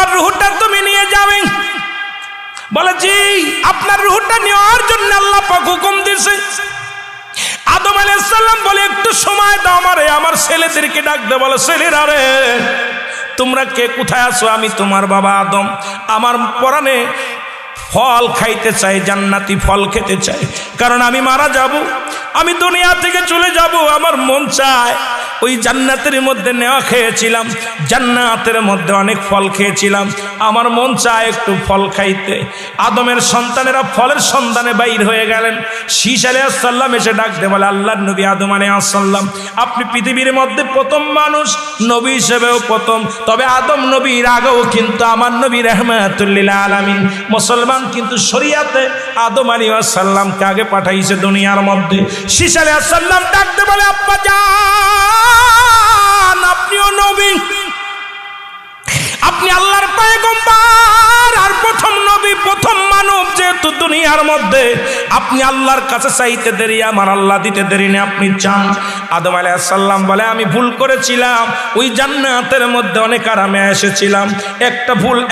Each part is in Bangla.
আমার রূহটা তুমি নিয়ে যাবে। বলে জি, আপনার রূহটা নেওয়ার জন্য আল্লাহ পাক হুকুম দিয়েছে। আদম আলাইহিস সালাম বলে একটু সময় দাও আমারে, আমার ছেলেদেরকে ডাক দে। বলে ছেলেরা রে, তোমরা কে কোথায় আছো? আমি তোমার বাবা আদম। আমার পরাণে ফল খাইতে চাই, জান্নাতি ফল খেতে চাই, কারণ আমি মারা যাব, আমি দুনিয়া থেকে চলে যাব। আমার মন চায় ওই জান্নাতের মধ্যে নেওয়া খেয়েছিলাম, জান্নাতের মধ্যে অনেক ফল খেয়েছিলাম, আমার মন চায় একটু ফল খাইতে। আদমের সন্তানেরা ফলের সন্ধানে বাইর হয়ে গেলেন। শীষ আলাইহিস সালাম এসে ডাকতে বলে আল্লাহর নবী আদম আলাইহিস সালাম, আপনি পৃথিবীর মধ্যে প্রথম মানুষ, নবী হিসেবেও প্রথম। তবে আদম নবীর আগেও কিন্তু আমার নবী রাহমাতুল লিল আলামিন, মুসলমান কিন্তু শরিয়াতে আদম আলাইহিস সালামকে আগে পাঠাইছে দুনিয়ার মধ্যে। শীষ আলাইহিস সালাম ডাকতে বলে আব্বা জান, আপনিও নবী, আপনি আল্লাহর পয়গম্বর আর প্রথম নবী, প্রথম মানব যেহেতু দুনিয়ার মধ্যে, আপনি আল্লাহর কাছে চাইতে দেরি, আমার আল্লাহ দিতে দেরি না, আপনি চান। আদম আলাইহিস সালাম বলে আমি ভুল করেছিলাম, ওই জান্নাতের মধ্যে অনেক আরামে এসেছিলাম,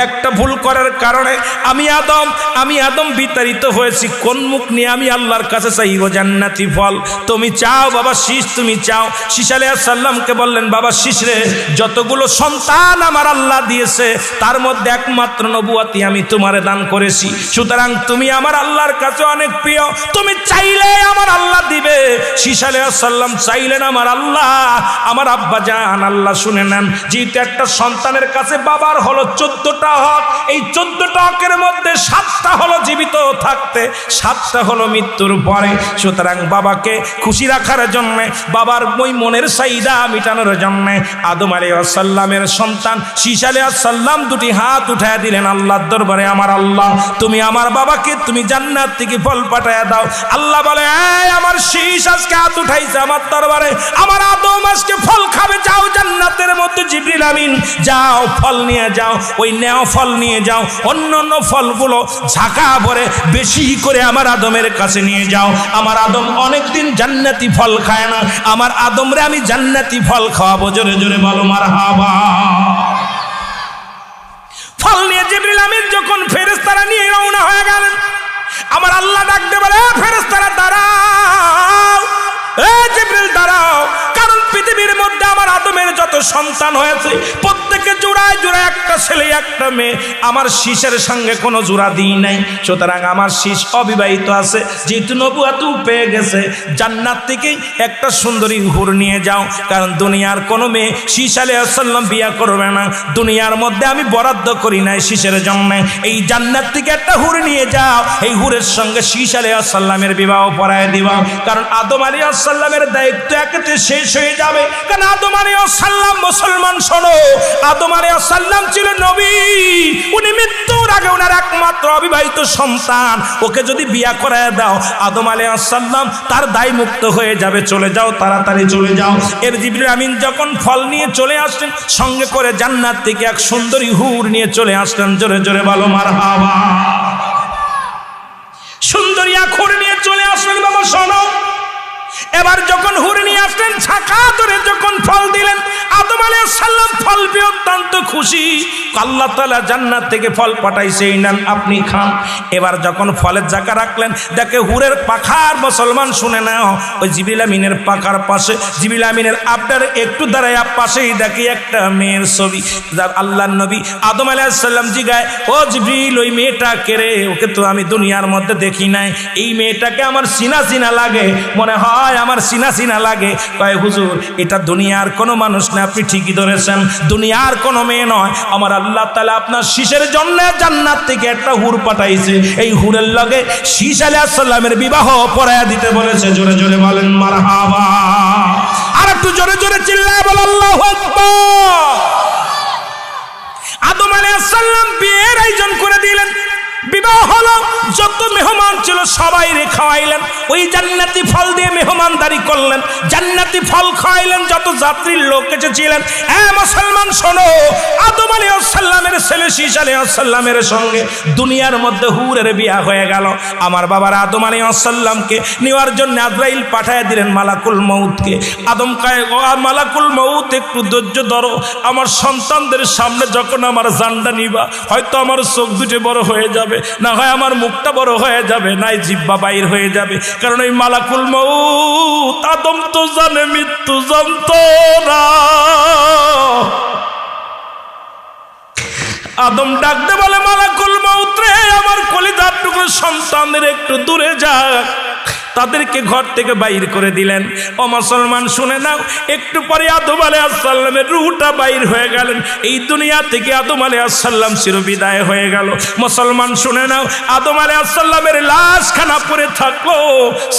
একটা ভুল করার কারণে আমি আদম বিতাড়িত হয়েছি। কোন মুখ নিয়ে আমি আল্লাহর কাছে চাইব জান্নাতি ফল? তুমি চাও বাবা শীষ, তুমি চাও। শীষ আলাইহিস সালামকে বললেন বাবা শীষ রে, যতগুলো সন্তান আমার আল্লাহ দিয়েছে তার মধ্যে একমাত্র নবুয়তি আমি তোমারে দান করেছি, সুতরাং তুমি আমার আল্লাহর কাছে অনেক প্রিয়, তুমি চাইলে আমার আল্লাহ দিবে। শীষ আলাইহিস সালাম চাইলেন আমার আল্লাহ, আমার আব্বা জান আল্লাহ শুনে নেন, যেহেতু একটা সন্তানের কাছে বাবার হলো 14টা হক, এই 14টা হকের মধ্যে 7টা হলো জীবিত থাকতে, 7টা হলো মৃত্যুর পরে। সুতরাং বাবাকে খুশি রাখার জন্য, বাবার ওই মনের চাহিদা মিটানোর জন্য আদম আলাইহিস সালামের সন্তান শীষ আলাইহিস সালাম দুটি হাত উঠায় দিলেন আল্লাহর দরবারে, আমার আল্লাহ তুমি আমার বাবাকে তুমি জান্নাত থেকে ফল পাঠায়া দাও। আল্লাহ বলে এই আমার শীষ আজকে হাত উঠাইছে আমার দরবারে, আমার আদম আজকে ফল খাবে, যাও জান্নাতের মধ্যে জিবরিল আমিন যাও ফল নিয়ে যাও, ওই নেও ফল নিয়ে যাও, অন্য ফলগুলো ঝাঁকা ভরে বেশি করে আমার আদমের কাছে নিয়ে যাও। আমার আদম অনেকদিন জান্নাতি ফল খায় না, আমার আদমরে আমি জান্নাতি ফল খাওয়াবো। জোরে জোরে বলো মারহাবা। ফল নিয়ে জিবরিল আমিন যখন ফেরেশতারা নিয়ে রওনা হয়ে গেলেন, আমার আল্লাহ ডাকতে বলে ফেরেশতারা দাঁড়াও, এ জিবরিল দাঁড়াও, কারণ পৃথিবীর মধ্যে আমার আদমের যত সন্তান হয়েছে প্রত্যেকে জোড়ায় জোড়ায় একটা ছেলে একটা মেয়ে, আমার শীষের সঙ্গে কোনো জোড়া দিই নাই, সুতরাং আমার শীষ অবিবাহিত আছে। যেহেতু নবুয়ত পেয়ে গেছে, জান্নাত থেকে একটা সুন্দরী হুর নিয়ে যাও, কারণ দুনিয়ার কোনো মেয়ে শীষ আলাইহিস সালাম বিয়ে করবে না, দুনিয়ার মধ্যে আমি বরাদ্দ করি নাই শীষের জন্য, এই জান্নাত থেকে একটা হুর নিয়ে যাও, এই হুরের সঙ্গে শীষ আলাইহিস সালামের বিবাহ পড়ায় দিবা, কারণ আদম আলাইহিস সালামের দায়িত্ব একেতে শেষ হয়ে যাবে। কারণ আদম আলাইহিস সালাম, মুসলমান শোনো, আদম আলাইহিস সালাম ছিল নবী, উনি মৃত্যুর আগে ওনার একমাত্র অবিবাহিত সন্তান, ওকে যদি বিয়ে করায় দাও আদম আলাইহিস সালাম তার দায় মুক্ত হয়ে যাবে, চলে যাও তাড়াতাড়ি চলে যাও। এর জিবরিল আমিন যখন ফল নিয়ে চলে আসলেন, সঙ্গে করে জান্নাত থেকে এক সুন্দরী হুর নিয়ে চলে আসলেন। জোরে জোরে বলো মারহাবা। সুন্দরী এক হুর নিয়ে চলে আসলেন। বাবা শোনো, এবার যখন হুর নিয়ে আসলেন, ছাকা ধরে যখন ফল দিলেন, আদম আলাইহিস সালাম ফল পেয়ে অত্যন্ত খুশি। আল্লাহ তাআলা জান্নাত থেকে ফল পাঠাইছে, এই নেন আপনি খান। এবার যখন ফলের জায়গা রাখলেন, দেখে হুরের পাখার, মুসলমান শুনে নাও, ওই জিবরিল আমিনের পাখার পাশে, জিবরিল আমিনের আপনার একটু দাঁড়ায় পাশেই দেখি একটা মেয়ের ছবি। আল্লাহর নবী আদম আলাইহিস সালাম জিগায়, ও জিবরিল ওই মেয়েটা কে রে? ওকে তো আমি দুনিয়ার মধ্যে দেখি নাই, এই মেয়েটাকে আমার চিনা চিনা লাগে, মনে হয় আমার চিনা চিনা লাগে। কয় হুজুর এটা দুনিয়ার কোনো মানুষ না, আপনি ঠিকই ধরেছেন, দুনিয়ার কোনো মেয়ে নয়, আমার আল্লাহ তাআলা আপনার শীষের জন্য জান্নাত থেকে একটা হুর পাঠাইছে, এই হুরের লগে শীষ আলাইহিস সালামের বিবাহ পড়ায়া দিতে বলেছে। জোরে জোরে বলেন মারহাবা। আর একটু জোরে জোরে চিল্লায় বল আল্লাহু আকবার। আদম আলাইহিস সালাম বিয়ের আয়োজন করে দিলেন। বিবাহ হলো, যত মেহমান ছিল সবাই রে খাওয়াইলেন, ওই জান্নাতি ফল দিয়ে মেহমানদারি করলেন, জান্নাতি ফল খাওয়াইলেন যত যাত্রীর লোক এসেছিলেন। মুসলমান শোনো, আদম আলাইহিস সালামের ছেলে শীশ আলাইহিস সালামের সঙ্গে দুনিয়ার মধ্যে হুরের বিয়া হয়ে গেল। আমার বাবার আদম আলাইহিস সালামকে নেওয়ার জন্য আজরাইল পাঠায় দিলেন মালাকুল মউতকে। আদম কয়, ও মালাকুল মউত, একটু ধৈর্য ধরো, আমার সন্তানদের সামনে যখন আমার জানটা নিবা, হয়তো আমার চোখ দুটো বড় হয়ে যাবে, না হয় আমার মুখটা বড় হয়ে যাবে, নাই জিহ্বা বাইর হয়ে যাবে। কারণ এই মালাকুল মউত আদম তো জানে, মৃত্যু জানতো না। আদম ডাকতে বলে, মালাকুল মউত রে, আমার কলিজার টুকরো সন্তানদের একটু দূরে যাক। তাদেরকে ঘর থেকে বাইর করে দিলেন। ও মুসলমান শুনে নাও, একটু পরে আদম আলাইহিস সালামের রূহটা বাইর হয়ে গেলেন এই দুনিয়া থেকে। আদম আলাইহিস সালাম চিরবিদায় হয়ে গেল। মুসলমান শুনে নাও, আদম আলাইহিস সালামের লাশখানা পড়ে থাকলো,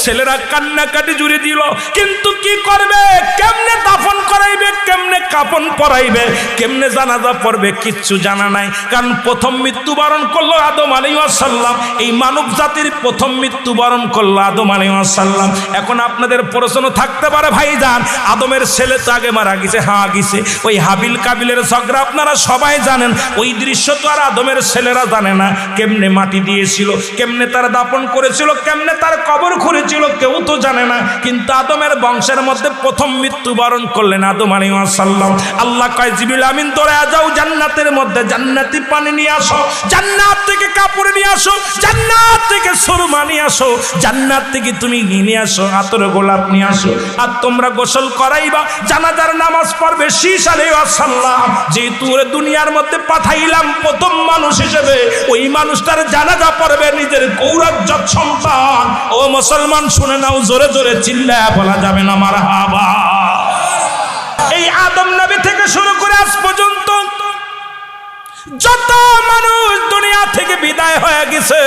ছেলেরা কান্নাকাটি জুড়ে দিল, কিন্তু কি করবে, কেমনে দাফন করাইবে, কেমনে কাফন পরাইবে, কেমনে জানাজা পড়বে, কিচ্ছু জানা নাই। কারণ প্রথম মৃত্যুবরণ করলো আদম আলাইহিস সালাম, এই মানব জাতির প্রথম মৃত্যুবরণ করলো আদম আলাইহিস সালাম। এখন আপনাদের প্রশ্ন থাকতে পারে, ভাইজান আদমের ছেলে তো আগে মারা গেছে। হ্যাঁ গেছে, ওই হাবিল কাবিলের ঝগড়া আপনারা সবাই জানেন, ওই দৃশ্য তো আর আদমের ছেলেরা জানে না। কেমনে মাটি দিয়েছিল, কেমনে তার দাপন করেছিল, কেমনে তার কবর খুঁড়েছিল, কেউ তো জানে না। কিন্তু আদমের বংশের মধ্যে প্রথম মৃত্যুবরণ করলেন আদম আলাইহিস সালাম। আল্লাহ কয়, জিবরিল আমিন দৌড়ে যাও জান্নাতের মধ্যে, জান্নাতি পানি নিয়ে আসো, জান্নাত থেকে কাপড় নিয়ে আসো, জান্নাত থেকে সুরমা নিয়ে আসো, জান্নাত থেকে তুমি নিয়ে আসো আতর গোলাপ নিয়ে আসো, আর তোমরা গোসল করাইবা, জানাজার নামাজ পড়বে। শীশ আলাইহিস সালাম যেহেতু ওরে দুনিয়ার মধ্যে পাঠাইলাম প্রথম মানুষ হিসেবে, ওই মানুষটার জানাজা পড়বে নিজের গৌরবজ্জত সন্তান। ও মুসলমান শুনে নাও, জোরে জোরে চিল্লায়া বলা যাবে না মারহাবা। এই আদম নবী থেকে শুরু করে আজ পর্যন্ত যত মানুষ দুনিয়া থেকে বিদায় হয়ে গেছে,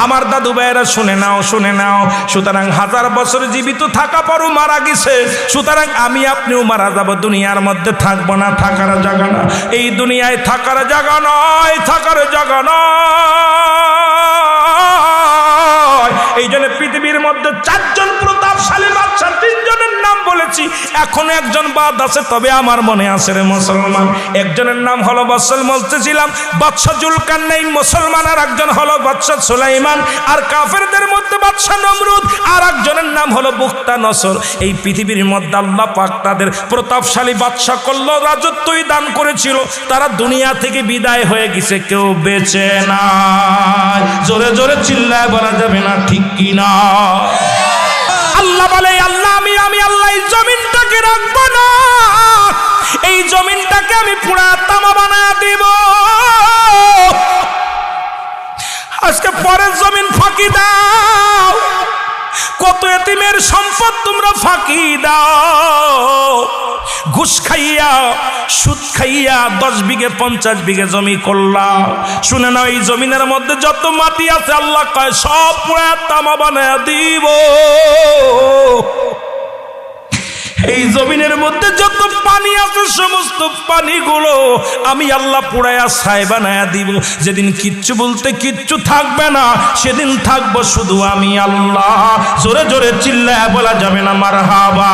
আমার দাদু ভাইয়েরা শুনে নাও, শুনে নাও। সুতরাং 1000 বছর জীবিত থাকা পরও মারা গেছে, সুতরাং আমি আপনিও মারা যাব, দুনিয়ার মধ্যে থাকবো না, থাকার জায়গা না। এই দুনিয়ায় থাকার জায়গা নয়, থাকার জায়গা নয়। এই জন্য পৃথিবীর মধ্যে 4 জন প্রতাপশালী বাদশা, 3 জনের নাম বলেছি, এখনো একজন বাদ আছে, তবে আমার মনে আছে রে মুসলমান। একজনের নাম হলো বৎসল, বলতেছিলাম বাদশা জুলকারনাইন মুসলমান, আর একজন হলো বাদশা সুলাইমান, আর কাফেরদের মধ্যে বাদশা নমরুদ, আর একজনের নাম হলো বুখতানসর। এই পৃথিবীর মধ্যে আল্লাহ পাক তাদের প্রতাপশালী বাদশা করলো, রাজত্বই দান করেছিল, তারা দুনিয়া থেকে বিদায় হয়ে গেছে, কেউ বেঁচে নাই। জোরে জোরে চিল্লায় বলা যাবে না ঠিক কি না? আল্লাহ বলে, আল্লাহ আমি আল্লাহ এই জমিনটাকে রাখবো না, এই জমিনটাকে আমি পুরা তামা বানায় দিব। আজকে পরের জমিন ফাঁকি দাও, কত এতিমের সম্পদ তোমরা ফাঁকি দাও। ঘুষ খাইয়া, সুদ খাইয়া 10 বিঘে 50 বিঘে জমি করলাম। শুনে নাও, এই জমিনের মধ্যে যত মাটি আছে আল্লাহ কয় সব পুরা তামা বানায় দিব। এই জমিনের মধ্যে যত পানি আছে সমস্ত পানিগুলো আমি আল্লাহ পুড়ায়া ছাই বানায়া দিব। যেদিন কিচ্ছু বলতে কিচ্ছু থাকবে না, সেদিন থাকবো শুধু আমি আল্লাহ। জোরে জোরে চিল্লায়া বলা যাবে না মারহাবা।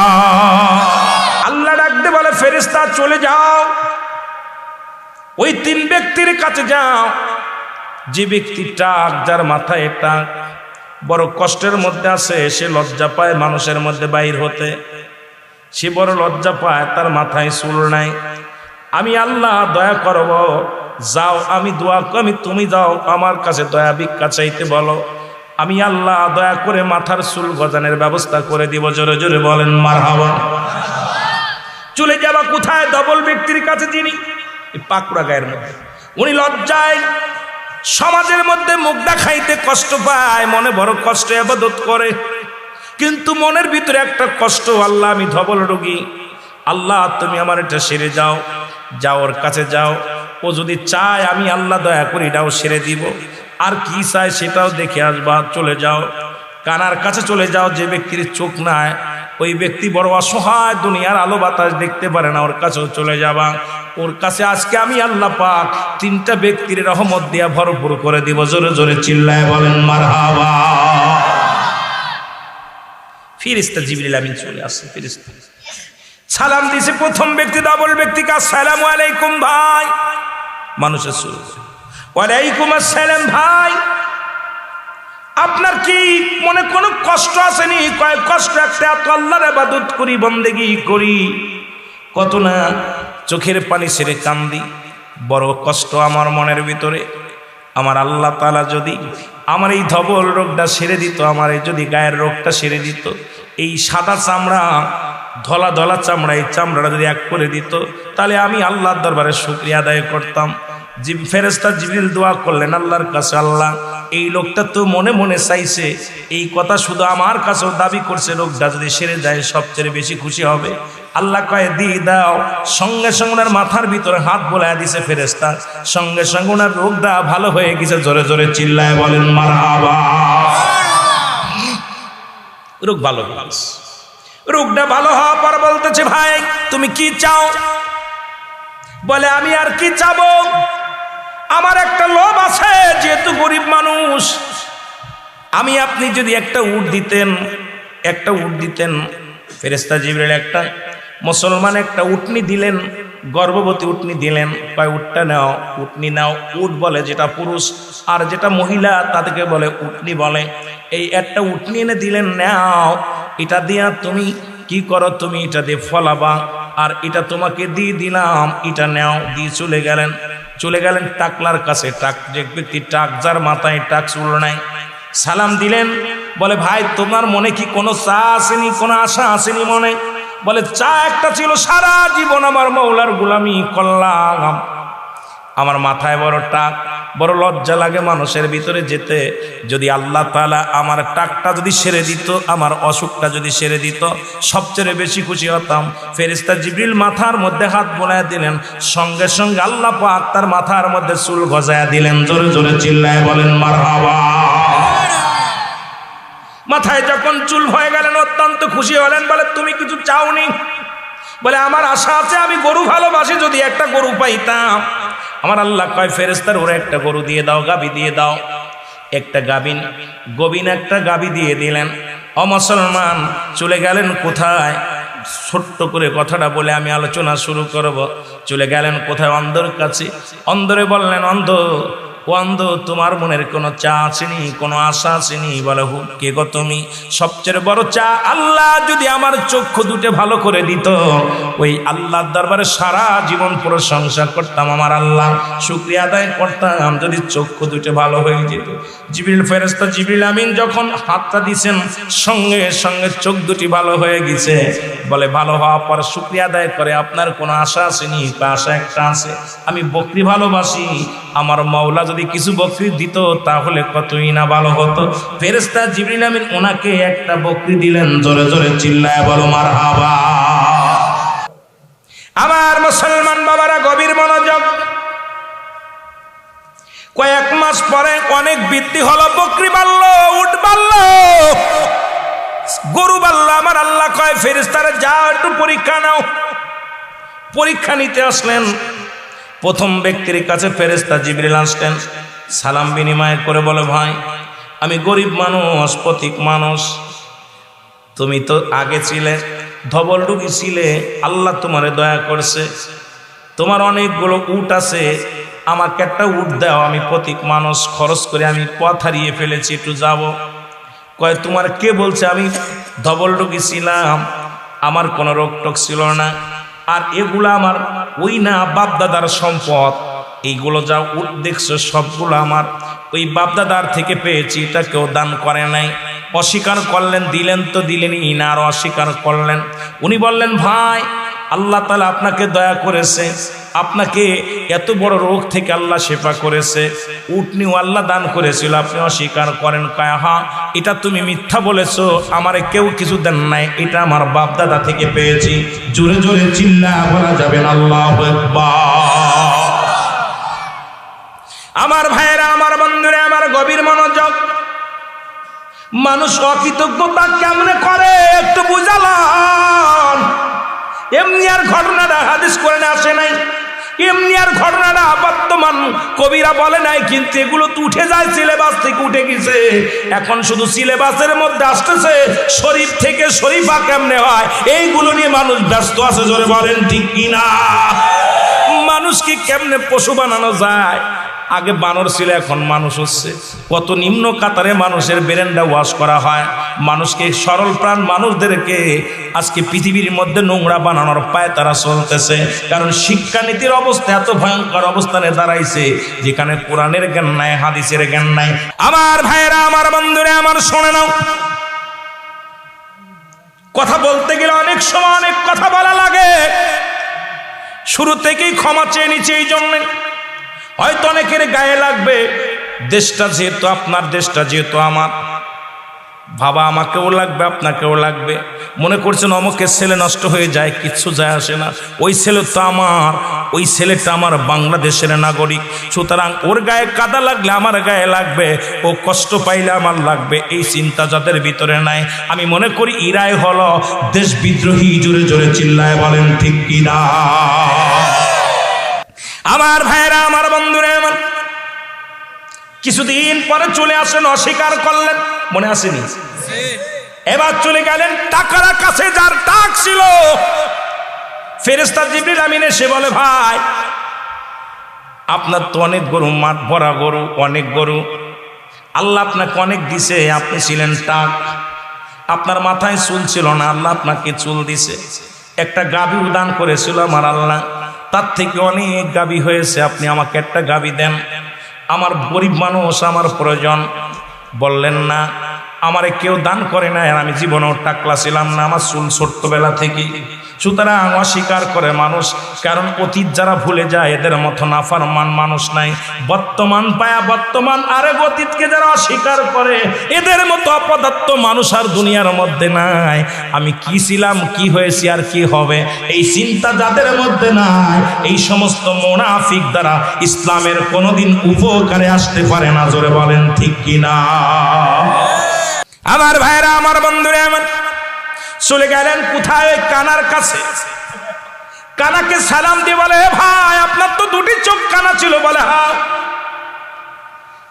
আল্লাহ ডাকতে বলে, ফেরেশতা চলে যাও, ওই 3 ব্যক্তির কাছে যাও। যে ব্যক্তিটা যার মাথায় এটা বড় কষ্টের মধ্যে আছে, সে লজ্জা পায় মানুষের মধ্যে বাইর হতে, সে বড় লজ্জা পায়, তার মাথায় চুল নাই। আমি আল্লাহ দয়া করব, যাও, আমি দোয়া করি, তুমি যাও আমার কাছে দয়া ভিক্ষা চাইতে বলো, আমি আল্লাহ দয়া করে মাথার চুল গজানোর ব্যবস্থা করে দিব। জোরে জোরে বলেন মারহাবা। চলে যাবা কোথায়? ডবল ব্যক্তির কাছে, যিনি পাকুড়া গায়ের মধ্যে, উনি লজ্জায় সমাজের মধ্যে মুখ দেখাইতে কষ্ট পায়, মনে বড় কষ্ট ইবাদত করে, কিন্তু মনের ভিতরে একটা কষ্ট, আল্লাহ আমি ধবল রোগী, আল্লাহ তুমি আমার এটা সেরে যাও। যাও, ওর কাছে যাও, ও যদি চায় আমি আল্লাহ দয়া করি এটাও সেরে দিব, আর কি চায় সেটাও দেখে আসবা। চলে যাও, কানার কাছে চলে যাও, যে ব্যক্তির চোখ নাই ওই ব্যক্তি বড় অসহায়, দুনিয়ার আলো বাতাস দেখতে পারে না, ওর কাছেও চলে যাবা। ওর কাছে আজকে আমি আল্লাহ পাক 3টা ব্যক্তির রহমত দিয়া ভরপুর করে দিব। জোরে জোরে চিল্লায় বলেন মারহাবা। ফেরেশতা জিবরিল আমিন চলে আসে। ফেরেশতা সালাম দিছে, প্রথম ব্যক্তি ডাবল ব্যক্তিকে আসসালামু আলাইকুম ভাই। মানুষের শুরু, ওয়ালাইকুম আসসালাম ভাই, আপনার কি মনে কোনো কষ্ট আসেনি? কয় কষ্ট একটা, এত আল্লাহর ইবাদত করি, বন্দেগি করি, কত না চোখের পানি ছেড়ে কান্দি, বড় কষ্ট আমার মনের ভিতরে। আমার আল্লাহ তাআলা যদি আমার এই ধবল রোগটা সেরে দিত, আমার এই যদি গায়ের রোগটা সেরে দিত, এই সাদা চামড়া ধলা ধলা চামড়া, এই চামড়াটা যদি এক করে দিত, তাহলে আমি আল্লাহর দরবারে শুকরিয়া আদায় করতাম। ফেরেশতা জিবরিল দোয়া করলেন আল্লাহর কাছে, আল্লাহ এই লোকটা তো মনে মনে চাইছে, এই কথা শুধু আমার কাছেও দাবি করছে, রোগটা যদি সেরে যায় সবচেয়ে বেশি খুশি হবে। আল্লাহ কয় দিয়ে দাও। সঙ্গে সঙ্গে ওনার মাথার ভিতরে হাত বোলায় দিছে ফেরেশতা, সঙ্গে সঙ্গে ওনার রোগটা ভালো হয়ে গেছে। জোরে জোরে চিল্লায় বলেন মারহাবা। রোগ ভালো হয়েছে। রোগটা ভালো হওয়ার পর বলতেছে, ভাই তুমি কি চাও? বলে আমি আর কি চাবো, আমার একটা লোভ আছে, যেহেতু গরিব মানুষ, আমি আপনি যদি একটা উট দিতেন। ফেরেশতা জিবরিল একটা মুসলমান একটা উটনি দিলেন, গর্ভবতী উটনি দিলেন। কয় উটটা নাও, উটনি নাও। উট বলে যেটা পুরুষ, আর যেটা মহিলা তাদেরকে বলে উটনি বলে। এই একটা উটনি এনে দিলেন, নাও, এটা দিয়া তুমি কি করো, তুমি এটা দিয়ে ফলাবা, আর এটা তোমাকে দিয়ে দিলাম, এটা নাও। দিয়ে চলে গেলেন টাকলার কাছে। টাক যে ব্যক্তি টাক, যার মাথায় টাক চুল নাই, সালাম দিলেন। বলে ভাই তোমার মনে কি কোনো চা আসেনি, কোনো আশা আসেনি মনে? বলে চা একটা ছিল, সারা জীবন আমার মৌলার গোলামি করলাম, আমার মাথায় বড় টাক, বড় লজ্জা লাগে মানুষের ভিতরে যেতে। যদি আল্লাহ তাআলা আমার টাকটা যদি সেরে দিত, আমার অসুখটা যদি সেরে দিত, সবচেয়ে বেশি খুশি হতাম। ফেরেশতা জিবরিল মাথার মধ্যে হাত বোলায় দিলেন, সঙ্গে সঙ্গে আল্লাহ পাক তার মাথার মধ্যে চুল গজায়া দিলেন। জোরে জোরে চিল্লায় বলেন মারহাবা। মাথায় যখন চুল হয়ে গেলেন, অত্যন্ত খুশি হলেন। বলে তুমি কিছু চাওনি? বলে আমার আশা আছে, আমি গরু ভালোবাসি, যদি একটা গরু পাইতাম। আমার আল্লাহ কয় ফেরেশতার ওরা একটা গরু দিয়ে দাও, গাভী দিয়ে দাও। একটা গবিন একটা গাভী দিয়ে দিলেন। অমুসলমান চলে গেলেন কোথায়? ছোট্ট করে কথাটা বলে আমি আলোচনা শুরু করব। চলে গেলেন কোথায়? অন্ধের কাছে। অন্ধরে বললেন, অন্ধ তোমার মনের কোনো চা আসেনি, কোনো আশা আসেনি? বলে কে গো তুমি? সবচেয়ে বড় চা, আল্লাহ যদি আমার চক্ষু দুটো ভালো করে দিত, ওই আল্লাহর দরবারে সারা জীবন প্রশংসা করতাম, আমার আল্লাহ শুকরিয়া আদায় করতাম যদি চক্ষু দুটো ভালো হয়ে যেত। জিবরিল ফেরেশতা জিবরিল আমিন যখন হাতটা দিছেন, সঙ্গে সঙ্গে চোখ দুটি ভালো হয়ে গেছে। বলে ভালো হওয়ার পর শুকরিয়া আদায় করে, আপনার কোনো আশা আসেনি? আশা একটা আছে, আমি বকরি ভালোবাসি, আমার মাওলা যদি কিছু বকরি দিত তাহলে কতই না ভালো হতো। ফেরেশতা জিবরিল আমিন ওনাকে একটা বকরি দিলেন। জোরে জোরে চিল্লায় বলো মারহাবা। আমার মুসলমান বাবারা গভীর মনোযোগ। কয়েক মাস পরে অনেক বৃদ্ধি হলো, বকরি বাড়লো, উট বাড়লো, গরু বাড়লো। আমার আল্লাহ কয় ফেরেশতারা যাও একটু পরীক্ষা নাও। পরীক্ষা নিতে আসলেন। প্রথম ব্যক্তির কাছে ফেরেশতা জিবরিল আসলেন, সালাম বিনিময় করে বলে, ভাই আমি গরিব মানুষ, পথিক মানুষ, তুমি তো আগে ছিলে, ধবল রোগী ছিলে, আল্লাহ তোমারে দয়া করছে, তোমার অনেকগুলো উট আছে, আমাকে একটা উট দাও, আমি পথিক মানুষ, খরচ করে আমি পথ হারিয়ে ফেলেছি, একটু যাব। কয় তোমার কে বলছে আমি ধবল রোগী ছিলাম? আমার কোনো রোগ টোক ছিল না, আর এগুলা আমার ওই না বাপদাদার সম্পদ, এইগুলো যা উট দেখছো সবগুলো আমার ওই বাপদাদার থেকে পেয়েছি, এটা কেউ দান করে নাই। অস্বীকার করলেন, দিলেন তো দিলেনই না, আর অস্বীকার করলেন। উনি বললেন, ভাই আল্লাহ তাআলা আপনাকে দয়া করেছে, আপনাকে এত বড় রোগ থেকে আল্লাহ শেফা করেছে, উটনিও আল্লাহ দান করেছিল, আপনি অস্বীকার করেন। কয় হ্যাঁ, এটা তুমি মিথ্যা বলেছো, আমারে কেউ কিছু দেন নাই, এটা আমার বাপ দাদা থেকে পেয়েছি। জোরে জোরে চিল্লা বলা যাবে না আল্লাহু আকবার। আমার ভাইয়েরা, আমার বন্ধুরা, আমার গভীর মনোযোগ। মানুষ অকৃতজ্ঞতা কেমনে করে একটু বুঝালাম। এমনি আর ঘটনাটা হাদিস করে না আসে নাই, এমনি আর ঘটনাটা বর্তমান কবিরা বলে নাই, কিন্তু এগুলো তো উঠে যায়, সিলেবাস থেকে উঠে গেছে। এখন শুধু সিলেবাসের মধ্যে আসতেছে শরীফ থেকে শরীফা কেমনে হয়, এইগুলো নিয়ে মানুষ ব্যস্ত আছে। জোরে বলেন ঠিক কিনা? মানুষকে কেমনে পশু বানানো যায়? আগে বানর ছিল, এখন মানুষ হচ্ছে। কত নিম্ন কাতারে মানুষের ব্রেনটা ওয়াশ করা হয়। মানুষকে সরল প্রাণ মানুষদেরকে আজকে পৃথিবীর মধ্যে নোংরা বানানোর পায় তারা চলতেছে। কারণ শিক্ষানীতির অবস্থা এত ভয়ঙ্কর অবস্থানে দাঁড়াইছে, যেখানে কোরআনের জ্ঞান নাই, হাদিসের জ্ঞান নাই। আমার ভাইয়েরা, আমার বন্ধুরা, আমার শোনে নাও, কথা বলতে গেলে অনেক সময় অনেক কথা বলা লাগে। শুরু থেকেই ক্ষমা চেয়ে নিচ্ছে। এই জন্যে হয়তো অনেকের গায়ে লাগবে, দেশটা যেহেতু আপনার, দেশটা যেহেতু আমার, বাবা আমাকেও লাগবে, আপনাকেও লাগবে। মনে করছেন অমুকের ছেলে নষ্ট হয়ে যায়, কিচ্ছু যায় আসে না। ওই ছেলে তো আমার, ওই ছেলেটা আমার বাংলাদেশের নাগরিক, সুতরাং ওর গায়ে কাদা লাগলে আমার গায়ে লাগবে, ও কষ্ট পাইলে আমার লাগবে, এই চিন্তা যাদের ভিতরে নাই, আমি মনে করি ইরাই হলো দেশ বিদ্রোহী। জোরে জোরে চিল্লায় বলেন ঠিক কিনা? আমার ভাইরা, আমার বন্ধুরা, আমার কিছুদিন পরে চলে আসেন, অস্বীকার করলেন, মনে আসেনি? এবার চলে গেলেন টাকার কাছে, যার টাক ছিল। ফেরেশতা জিবরিল আমিন এসে বলে, ভাই আপনার তো অনেক গরু, মাঠ ভরা গরু, অনেক গরু, আল্লাহ আপনাকে অনেক দিছে, আপনি ছিলেন টাক, আপনার মাথায় চুল ছিল না, আল্লাহ আপনাকে চুল দিছে। একটা গাভী উদান করেছিল আমার আল্লাহ, তার থেকে অনেক গাভী হয়েছে, আপনি আমাকে একটা গাভী দেন, আমার গরিব মানুষ, আমার প্রয়োজন। বললেন না, আমারে কেউ দান করে না, আমি জীবনেও টাকলা ছিলাম না, আমার চুল ছোট্টবেলা থেকে। সুতরাং অস্বীকার করে মানুষ, কারণ অতীত যারা ভুলে যায় এদের মতো নাফরমান মানুষ নাই। বর্তমান পায়া বর্তমান, আরেক অতীতকে যারা অস্বীকার করে এদের মতো অপদার্থ মানুষ আর দুনিয়ার মধ্যে নাই। আমি কি ছিলাম, কি হয়েছি, আর কি হবে, এই চিন্তা যাদের মধ্যে নাই, এই সমস্ত মুনাফিক দ্বারা ইসলামের কোনোদিন উপকারে আসতে পারে না। জোরে বলেন ঠিক কিনা? আমার ভাইরা, আমার বন্ধুরা, আমার চলে গেলেন কোথায়? কানার কাছে। কানাকে সালাম দিয়ে বলে, ভাই আপনার তো দুটি চোখ কানা ছিল। বলে, হ্যাঁ,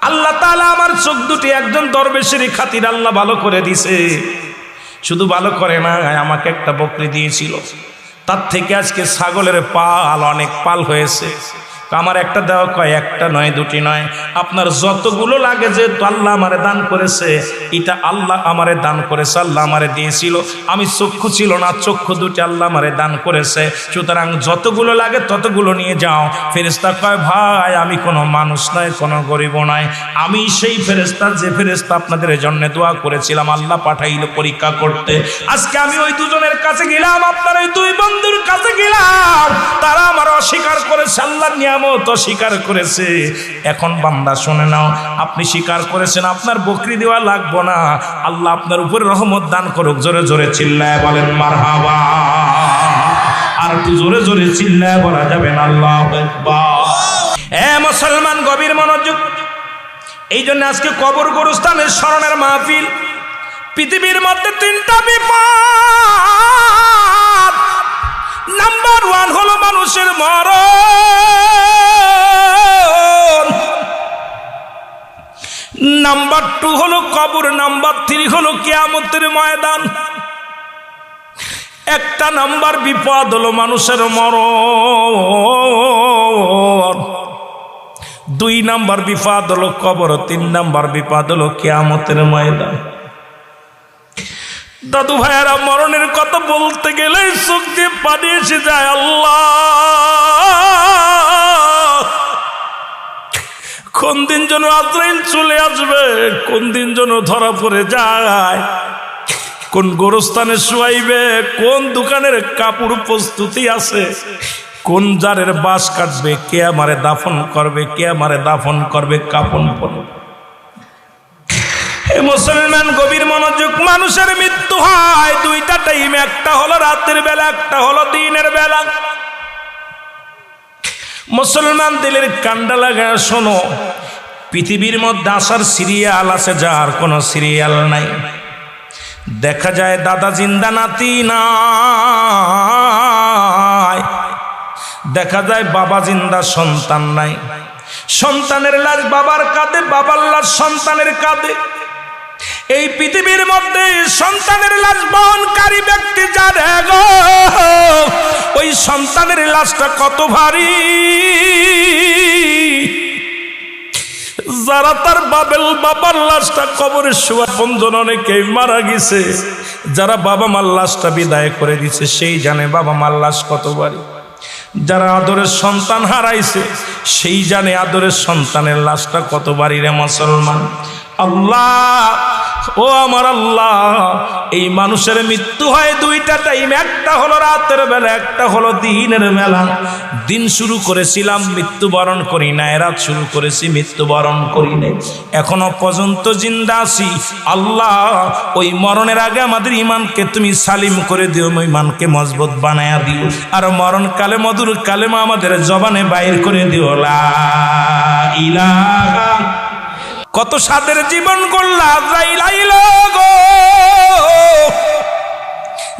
আল্লাহ তাআলা আমার চোখ দুটি একজন দরবেশের খাতির আল্লাহ ভালো করে দিছে। শুধু ভালো করে না, আমাকে একটা বকরি দিয়েছিল, তার থেকে আজকে ছাগলের পাল, অনেক পাল হয়েছে। আমার একটা দেওয়া, কয় একটা নয়, দুটি নয়, আপনার যতগুলো লাগে, যে আল্লাহ আমারে দান করেছে, এটা আল্লাহ আমারে দান করেছে, আল্লাহ আমারে দিয়েছিল। আমি চক্ষু ছিল না, চক্ষু দুটি আল্লাহ আমারে দান করেছে, সুতরাং যতগুলো লাগে ততগুলো নিয়ে যাও। ফেরেশতা কয়, ভাই আমি কোনো মানুষ নয়, কোনো গরিব নয়, আমি সেই ফেরেশতা যে ফেরেশতা আপনাদের জন্য দোয়া করেছিলাম, আল্লাহ পাঠাইল পরীক্ষা করতে। আজকে আমি ওই দুজনের কাছে গেলাম, আপনার ওই দুই বন্ধুর কাছে গেলাম, তারা আমার অস্বীকার করেছে, আল্লাহ নিয়ামত অস্বীকার করেছে। এখন বান্দা শুনে নাও, আপনি স্বীকার করেছেন, আপনার বকরি দেওয়া লাগবে না, আল্লাহ আপনার উপরে রহমত দান করুক। জোরে জোরে চিল্লায় বলেন মারহাবা। আর একটু জোরে জোরে চিল্লায় বলা যাবে না আল্লাহু আকবার। এ মুসলমান, গভীর মনোযোগ। এই জন্য আজকে কবর গোরস্থানের স্মরণের মাহফিল। পৃথিবীর মধ্যে তিনটা বিপদ। নাম্বার 1 হলো মানুষের মরণ, নাম্বার 2 হলো কবর, নাম্বার 3 হলো কিয়ামতের ময়দান। একটা নাম্বার বিপদ হলো মানুষের মরণ, 2 নাম্বার বিপদ হলো কবর, 3 নাম্বার বিপদ হলো কিয়ামতের ময়দান। দাদু ভাইয়েরা, মরণের কথা বলতে গেলে চোখ দিয়ে পানি এসে যায়। আল্লাহ, কোন দিন যেন আজরাইল চলে আসবে, কোন দিন যেন ধরা পড়ে যায়, কোন গোরস্থানে শুয়াইবে, কোন দোকানের কাপড় প্রস্তুতি আছে, কোন জারের বাঁশ কাটবে, কে আমারে দাফন করবে, কে আমারে দাফন করবে, কাফন পরবে। মুসলমান, গভীর মনোযোগ। মানুষের মৃত্যু হয় 2টা টাইমে, একটা হলো রাতের বেলা, একটা হলো দিনের বেলা। মুসলমান, দিলের কান্ডা লাগায় শোনো, পৃথিবীর মধ্যে আসার সিরিয়াল আছে, যার কোনো সিরিয়াল নাই। দেখা যায় দাদা জিন্দা, নাতি নাই। দেখা যায় বাবা জিন্দা, সন্তান নাই। সন্তানের লাশ বাবার কাঁধে, বাবার লাশ সন্তানের কাঁধে। এই পৃথিবীর মধ্যে সন্তানের লাশ বহনকারী ব্যক্তি জানে গো, ওই সন্তানের লাশটা কত ভারী। যারা তার বাবার লাশটা কবরে শোয়া বন্ধন অনেকেই মারা গেছে, যারা বাবা মার লাশটা বিদায় করে দিছে সেই জানে বাবা মার লাশ কত ভারী। যারা আদরের সন্তান হারাইছে সেই জানে আদরের সন্তানের লাশটা কত ভারী রে মুসলমান। আল্লাহ, ও আমার আল্লাহ, এই মানুষের মৃত্যু হয় দুইটা টাইম, একটা হলো রাতের বেলা, একটা হলো দিনের বেলা। দিন শুরু করেছিলাম, মৃত্যুবরণ করি না। রাত শুরু করেছি, মৃত্যুবরণ করি না। এখনো পর্যন্ত জিন্দা আছি। আল্লাহ, ওই মরণের আগে আমাদের ইমানকে তুমি সালিম করে দিও, ইমানকে মজবুত বানায়া দিও। আর মরণকালে মধুর কালেমা আমাদের জবানে বাইর করে দিও, লা ইলাহা। কত সাদের জীবন গড়লা, আজরাইল আইলো গো।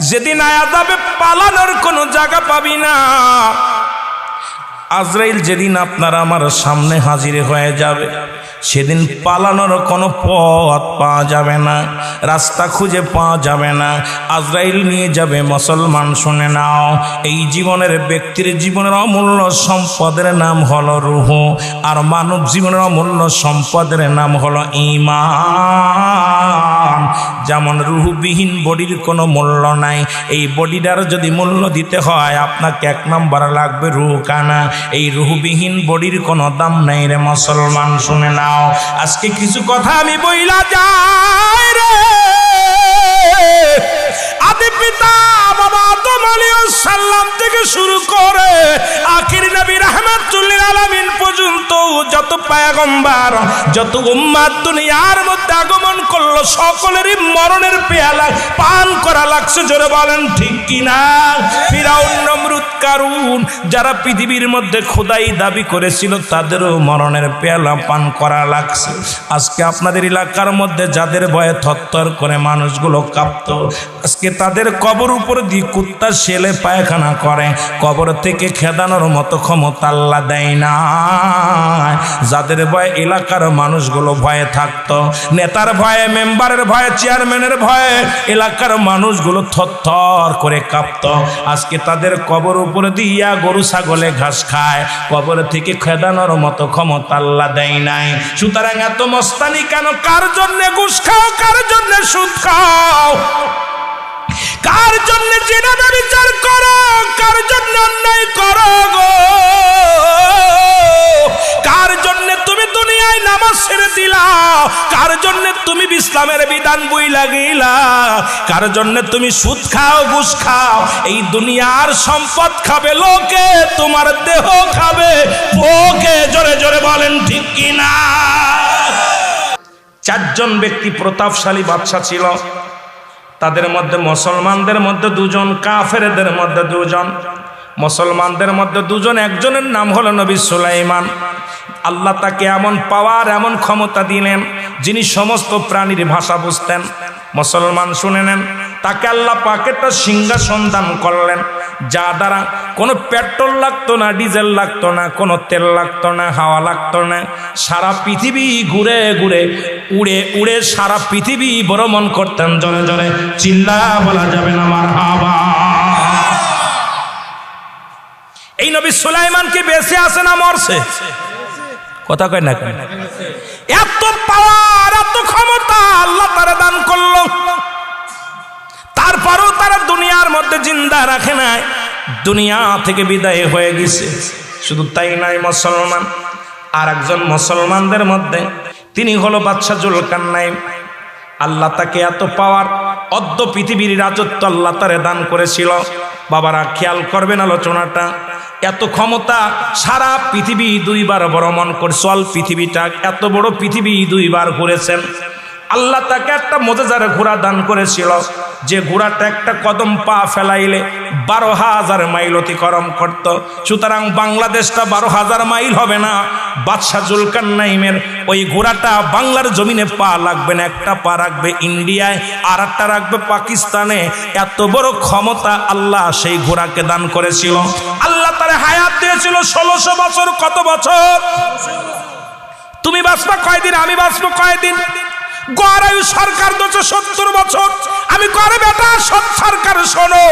যেদিন আয়া যাবে পালানোর কোনো জায়গা পাবি না। আজরাইল যেদিন আপনার আমার সামনে হাজির হয়ে যাবে, সেদিন পালানোর কোনো পথ পাওয়া যাবে না, রাস্তা খুঁজে পাওয়া যাবে না। আজরাইল নিয়ে যাবে। মুসলমান শুনে নাও, এই জীবনের ব্যক্তির জীবনের অমূল্য সম্পদের নাম হলো রূহ, আর মানব জীবনের অমূল্য সম্পদের নাম হলো ঈমান। যেমন রূহবিহীন বডির কোনো মূল্য নাই, এই বডিটার যদি মূল্য দিতে হয় আপনাকে এক নম্বর লাগবে রূহ কানা। এই রূহবিহীন বডির কোনো দাম নাই রে মুসলমান শুনে নাও। আজকে কিছু কথা আমি বইলা যাই রে। আদি পিতা বাবা আদম আলাইহিস সালাম থেকে শুরু করে আখির নবী রাহমাতুল লিল আলামিন পর্যন্ত যত পয়গম্বর, যত উম্মত দুনিয়ার মধ্যে আগমন করলো, সকলেরই মরণের পেয়ালা পান করা লাগছে। জোরে বলেন ঠিক কিনা? ফিরাউন, নমরুদ, কারুন, যারা পৃথিবীর মধ্যে খোদাই দাবি করেছিল তাদেরও মরণের পেয়ালা পান করা লাগছে। আজকে আপনাদের এলাকার মধ্যে যাদের ভয়ে থরথর করে মানুষগুলো কাঁপত, আজকে তাদের কবর উপর দিয়ে কুত্তা শেলে পায়খানা করে, কবর থেকে খেদানোর মতো ক্ষমতা আল্লাহ দেয় না। যাদের ভয়ে এলাকার মানুষগুলো ভয়ে থাকতো, নেতার ভয়ে, মেম্বারের ভয়ে, চেয়ারম্যানের ভয়ে এলাকার মানুষগুলো থরথর করে কাঁপতো, আজকে তাদের কবর উপরে দিয়া গরু ছাগলে ঘাস খায়, কবর থেকে খেদানোর মতো ক্ষমতা আল্লাহ দেয় নাই। সুতরাং এত মস্তানি কেন? কার জন্য ঘুষ খাও, কার জন্য সুদ খাও, কার জন্য জিনা বিচার করো, কার জন্য অন্যায় করো গো, কার জন্য তুমি দুনিয়ায় নামাজ ছেড়ে দিলা, কার জন্য তুমি ইসলামের বিধান বই লাগিলা, কার জন্য তুমি সুদ খাও, ঘুষ খাও। এই দুনিয়ার সম্পদ খাবে লোকে, তোমার দেহ খাবে ওকে। জোরে জোরে বলেন ঠিক কিনা? চারজন ব্যক্তি প্রতাপশালী বাদশা ছিল, তাদের মধ্যে মুসলমানদের মধ্যে দুজন, কাফেরদের মধ্যে দুজন। মুসলমানদের মধ্যে দুজন, একজনের নাম হলো নবী সুলাইমান। আল্লাহ তাকে এমন পাওয়ার, এমন ক্ষমতা দিলেন, যিনি সমস্ত প্রাণীর ভাষা বুঝতেন। মুসলমান শুনে নেন, তাকে আল্লাহ পাক একটা সিংহাসন দান করলেন, যা দ্বারা কোনো পেট্রোল লাগতো না, ডিজেল লাগতো না, কোনো তেল লাগতো না, হাওয়া লাগতো না। সারা পৃথিবী ঘুরে ঘুরে, উড়ে উড়ে সারা পৃথিবী ভ্রমণ করতেন। জোরে জোরে চিল্লা বলা যাবে না মারহাবা। এই নবী সুলাইমান কি বেঁচে আছে না মরছে? কথা কয় না কেন? এত পাওয়ার, এত ক্ষমতা আল্লাহ তারা দান করলো, তারপরও তারা দুনিয়ার মধ্যে জিন্দা রাখে নাই, দুনিয়া থেকে বিদায় হয়ে গেছে। শুধু তাই নয়, মুসলমান আর একজন মুসলমানদের মধ্যে তিনি হলো বাদশা জুলকারনাইন। আল্লাহ তাকে এত পাওয়ার, অর্ধ পৃথিবীর রাজত্ব আল্লাহ তারে দান করেছিল। বাবারা খেয়াল করবেন আলোচনাটা, এত ক্ষমতা, সারা পৃথিবী দুইবার ভ্রমণ করছে। অল পৃথিবীটা, এত বড় পৃথিবী দুইবার ঘুরেছেন। আল্লাহ তাকে একটা মজেদার ঘোড়া দান করেছিল, যে ঘোড়াটা একটা কদম পা ফেলাইলে 12,000 মাইল অতিক্রম করত। সুতরাং বাংলাদেশটা 12,000 মাইল হবে না, বাদশাহ জুলকারনাইনের ওই ঘোড়াটা বাংলার জমিনে পা লাগবে না, একটা পা রাখবে ইন্ডিয়ায় আর একটা রাখবে পাকিস্তানে। এত বড় ক্ষমতা আল্লাহ সেই ঘোড়াকে দান করেছিল। আল্লাহ তারে হায়াত দিয়েছিল 1600 বছর। কত বছর? তুমি বাঁচবা কয়দিন, আমি বাঁচবো কয়দিন? গড়ায়ু সরকার 270 বছর। আমি করে বেটা সব সরকার শোনো।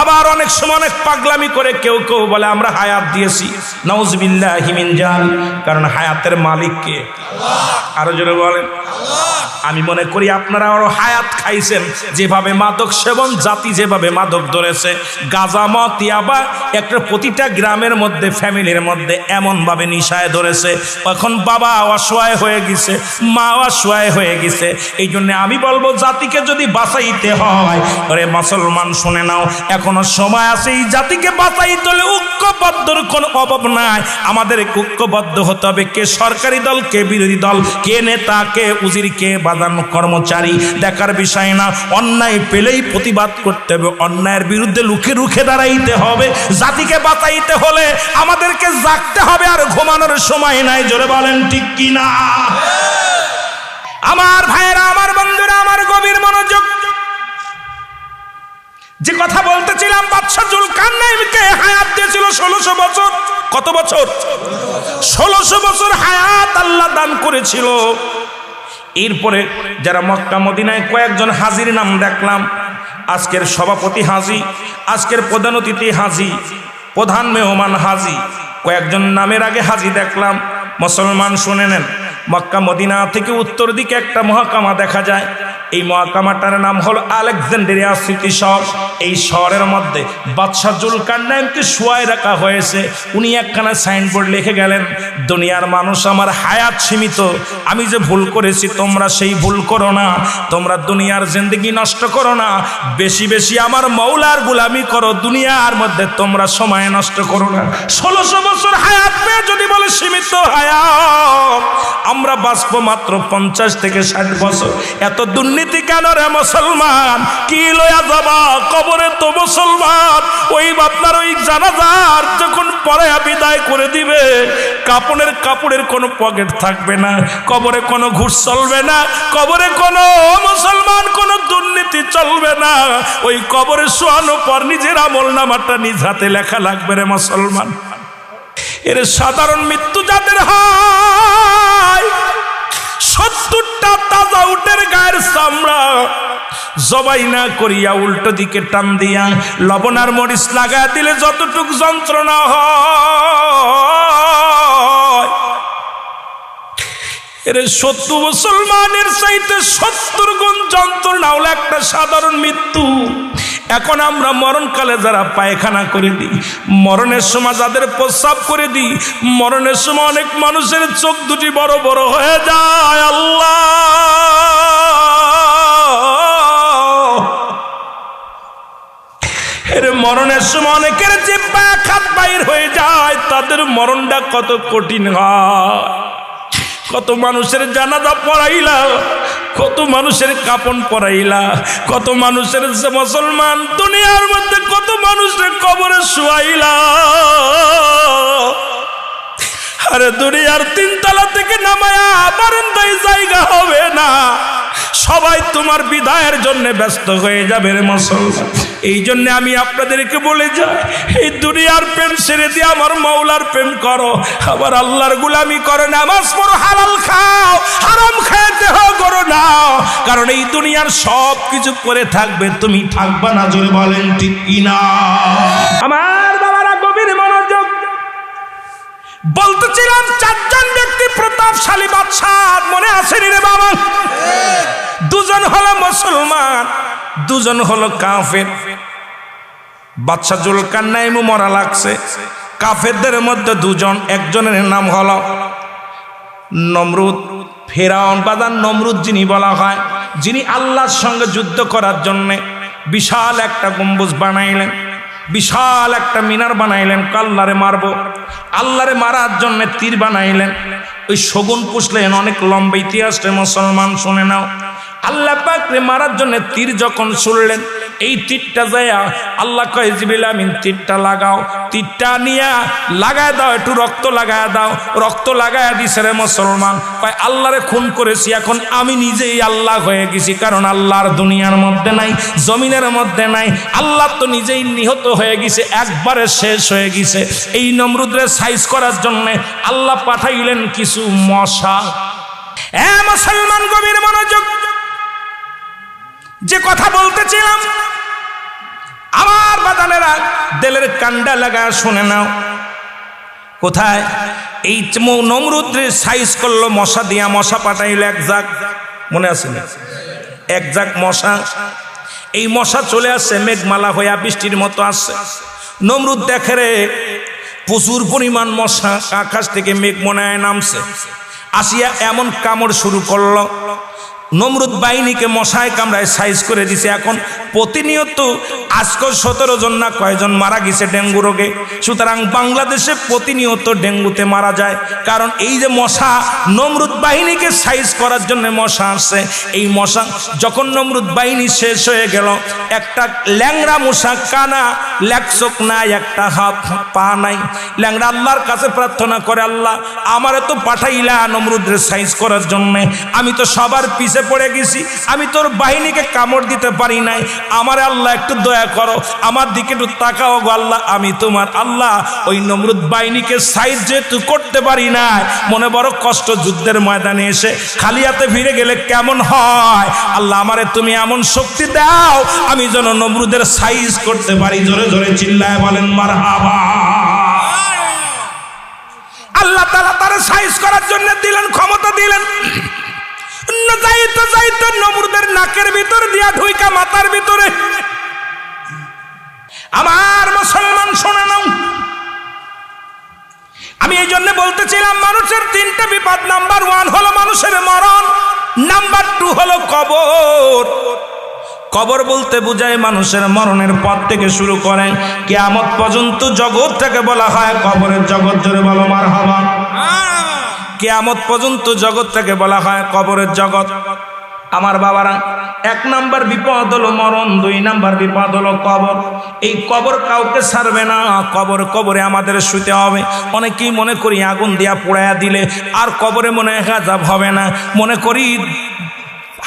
আবার অনেক সময় অনেক পাগলামি করে কেউ কেউ বলে আমরা হায়াত দিয়েছি, নাউজুবিল্লাহি মিন জালিক। কারণ হায়াতের মালিক কে? আল্লাহ। আরো জোরে বলেন আল্লাহ। আমি মনে করি আপনারা আরো হায়াত খাইছেন। যেভাবে মাদক সেবন জাতি যেভাবে মাদক ধরেছে, গাঁজা মদ ইয়াবা একটা প্রতিটা গ্রামের মধ্যে ফ্যামিলির মধ্যে এমন ভাবে নিশায় ধরেছে, এখন বাবা অসহায় হয়ে গেছে, মা অসহায় হয়ে গেছে। এই জন্য আমি বলবো জাতিকে যদি বাঁচাইতে হয়, আরে মুসলমান শুনে নাও, এখনো সময় আছে। এই জাতিকে বাঁচাইতে হলে ঐক্যবদ্ধর কোনো অভাব নাই। আমাদের ঐক্যবদ্ধ হতে হবে। কে সরকারি দল, কে বিরোধী দল, কে নেতা, কে উজির, কে বাদান কর্মচারী দেখার বিষয় না। অন্যায় পেলেই প্রতিবাদ করতে হবে, অন্যায়ের বিরুদ্ধে রুখে রুখে দাঁড়াইতে হবে। জাতিকে বাঁচাইতে হলে আমাদেরকে জাগতে হবে, আর ঘুমানোর সময় নাই। জোরে বলেন ঠিক কি না? আমার ভাইয়েরা, আমার বন্ধুরা, আমার গভীর মনোযোগ। যে কথা বলতেছিলাম, বাদশাহ জুলকারনাইনকে হায়াত দিয়েছিল 1600 বছর। কত বছর? 1600 বছর হায়াত আল্লাহ দান করেছিল। এরপরে যারা মক্কা মদিনায় কয়েকজন হাজির নাম দেখলাম। আজকের সভাপতি হাজি, আজকের প্রধান অতিথি হাজি, প্রধান মেহমান হাজি, কয়েকজন নামের আগে হাজি দেখলাম। মুসলমান শুনে নেন, মক্কা মদিনা থেকে উত্তর দিকে একটা মহাকামা দেখা যায়। এই মহাকামাটার নাম হলো আলেকজান্দ্রিয়া স্মৃতি শহর। এই শহরের মধ্যে বাদশাহ জুলকারনাইনকে শুয়ায় রাখা হয়েছে। উনি একখানা সাইনবোর্ড লিখে গেলেন, দুনিয়ার মানুষ, আমার হায়াত সীমিত, আমি যে ভুল করেছি তোমরা সেই ভুল করো না, তোমরা দুনিয়ার জিন্দেগি নষ্ট করো না, বেশি বেশি আমার মৌলার গোলামি করো, দুনিয়ার মধ্যে তোমরা সময় নষ্ট করো না। 1600 বছর হায়াত পেয়ে যদি বলে সীমিত হায়াত, আমরা বাঁচবো মাত্র 50 থেকে 60 বছর। এত দুর্নীতি কেন রে মুসলমান? কি লয়া যাবা কবরে? তো মুসলমান ওই আপনার ওই জানাজার যখন পরে বিদায় করে দিবে, কাপড়ের কোনো পকেট থাকবে না, কবরে কোনো ঘুষ চলবে না, কবরে কোনো মুসলমান কোনো দুর্নীতি চলবে না। ওই কবরে শোয়ানোর পর নিজের আমল নামাটা নিজ হাতে লেখা লাগবে রে মুসলমান। এর সাধারণ মৃত্যু যাদের হয়, 70টা তাজা উটের গায়ের চামড়া জবাই না করিয়া উল্টো দিকে টান দিয়া লবণ আর মরিচ লাগা দিলে যতটুক যন্ত্রণা হয়, এর 70 মুসলমানের চাইতে 70 গুণ যন্ত্রণা হলো একটা সাধারণ মৃত্যু। এখন আমরা মরণকালে যারা পায়খানা করে দিই, মরণের সময় যাদের প্রস্রাব করে দিই, মরণের সময় অনেক মানুষের চোখ দুটি বড় বড় হয়ে যায়। আল্লাহ, এর মরণের সময় অনেকের জিহ্বা খাত বাইর হয়ে যায়, তাদের মরণটা কত কঠিন হয়। কত মানুষের জানাজা পড়াইলা, কত মানুষের কাপন পরাইলা, কত মানুষের মুসলমান দুনিয়ার মধ্যে কত মানুষের কবরে শুয়াইলা। আরে দুনিয়ার 3 তলা থেকে নামায়া বারান্দায় জায়গা হবে না, সবাই তোমার বিদায়ের জন্য ব্যস্ত হয়ে যাবে রে মুসলমান। এই জন্য আমি আপনাদেরকে বলে যাই, এই দুনিয়ার প্রেম ছেড়ে দিয়ে আমার মাওলার প্রেম করো, আবার আল্লাহর গোলামি করো, নামাজ পড়ো, হালাল খাও, হারাম খাইতে করো না। কারণ এই দুনিয়ার সব কিছু পরে থাকবে, তুমি থাকবা না। জোরে বলেন ঠিক কিনা? আমার বাবারা গভীর মনোযোগ। বলতেছিলাম 4 জন ব্যক্তি প্রতাপশালী বাদশাহ, মনে আছে রে বাবা? 2 জন হলো মুসলমান, 2 জন হলো কাফের। বাদশাহ জুলকারনাইন মরা লাগছে। কাফেরদের মধ্যে 2 জন, একজনের নাম হলো নমরুদ। ফেরাউন বাজার নমরুদ যিনি বলা হয়, যিনি আল্লাহর সঙ্গে যুদ্ধ করার জন্য বিশাল একটা গম্বুজ বানাইলেন। বিশাল একটা মিনার বানাইলেন, আল্লাহরে মারবো। আল্লাহরে মারার জন্য তীর বানাইলেন, ওই শগুন পুষলেন। অনেক লম্বা ইতিহাস রে মুসলমান, শুনে নাও। আল্লাহ পাক রে মারার জন্য তীর যখন ছুড়লেন, এই তীরটা যায় আল্লাহ কয় জিবরিল আমিন তীরটা লাগাও, তীরটা নিয়ে লাগায় দাও, একটু রক্ত লাগায় দাও। রক্ত লাগায় দিছে রে মুসলমান। কয় আল্লাহরে খুন করেছি, এখন আমি নিজেই আল্লাহ হয়ে গেছি, কারণ আল্লাহর দুনিয়ার মধ্যে নাই, জমিনের মধ্যে নাই। আল্লাহ তো নিজেই নিহত হয়ে গেছে, একবারে শেষ হয়ে গেছে। এই নমরুদরে সাইজ করার জন্য আল্লাহ পাঠাইলেন কিছু মশা। মুসলমান গভীর মনোযোগ, যে কথা বলতেছিলাম আমার বাদানেরা দিলের কান্ডা লাগা শুনে নাও। কোথায় এই নমরুদরে সাইজ করলো মশা দিয়া, মশা পাঠাইলো এক জাগ, মনে আছে না? এক জাগ মশা। এই মশা চলে আসছে মেঘমালা হইয়া, বৃষ্টির মতো আসছে। নমরুদ দেখে রে প্রচুর পরিমাণ মশা আকাশ থেকে মেঘ মনে হয় নামছে, আসিয়া এমন কামড় শুরু করলো। নমরুদ বাহিনীকে মশায় কামড়ায় সাইজ করে দিছে। এখন প্রতিনিয়ত আজকে 17 জন না কয়জন মারা গেছে ডেঙ্গু রোগে। সুতরাং বাংলাদেশে প্রতিনিয়ত ডেঙ্গুতে মারা যায়, কারণ এই যে মশা নমরুদ বাহিনীকে সাইজ করার জন্য মশা আসছে। এই মশা যখন নমরুদ বাহিনী শেষ হয়ে গেল, একটা ল্যাংড়া মশা, কানা, লেকচোক নাই, একটা হাত পা নাই, ল্যাংড়া আল্লাহর কাছে প্রার্থনা করে, আল্লাহ আমারে তো পাঠাইলা নমরুদের সাইজ করার জন্য, আমি তো সবার পিছে পড়ে গেছি, আমি তোর বাহিনীকে কামড় দিতে পারি নাই, আমারে আল্লাহ একটু দয়া করো, আমার দিকে একটু তাকাও গো আল্লাহ, আমি তোমার আল্লাহ। ওই নমরুদ বাহিনীকে সাইজ যেহেতু করতে পারি নাই, মনে বড় কষ্ট, যুদ্ধের ময়দানে এসে খালি হাতে ফিরে গেলে কেমন হয়, আল্লাহ আমারে তুমি এমন শক্তি দাও আমি যেন নমরুদের সাইজ করতে পারি। জোরে জোরে চিল্লায় বলেন মারহাবা। আল্লাহ তাআলা তারে সাইজ করার জন্য দিলেন, ক্ষমতা দিলেন। যাইতে যাইতে নমরুদের নাকের ভিতর দিয়া ঢুইকা মাথার ভিতরে। আমার মুসলমান শোনা নাও, আমি এই জন্য বলতেছিলাম মানুষের 3টা বিপদ। নাম্বার 1 হলো মানুষের মরণ, নাম্বার 2 হলো কবর। কবর বলতে বোঝায় মানুষের মরণের পর থেকে শুরু করে কিয়ামত পর্যন্ত জগৎটাকে বলা হয় কবরের জগৎ। জোরে বলো মারহাবা। কিয়ামত পর্যন্ত জগৎটাকে বলা হয় কবরের জগৎ। আমার বাবারা, 1 নাম্বার বিপদ হলো মরণ, 2 নাম্বার বিপদ হলো কবর। এই কবর কাউকে ছাড়বে না, কবরে আমাদের শুতে হবে। অনেকেই মনে করি আগুন দিয়া পোড়ায়া দিলে আর কবরে মনে হয় আযাব হবে না, মনে করি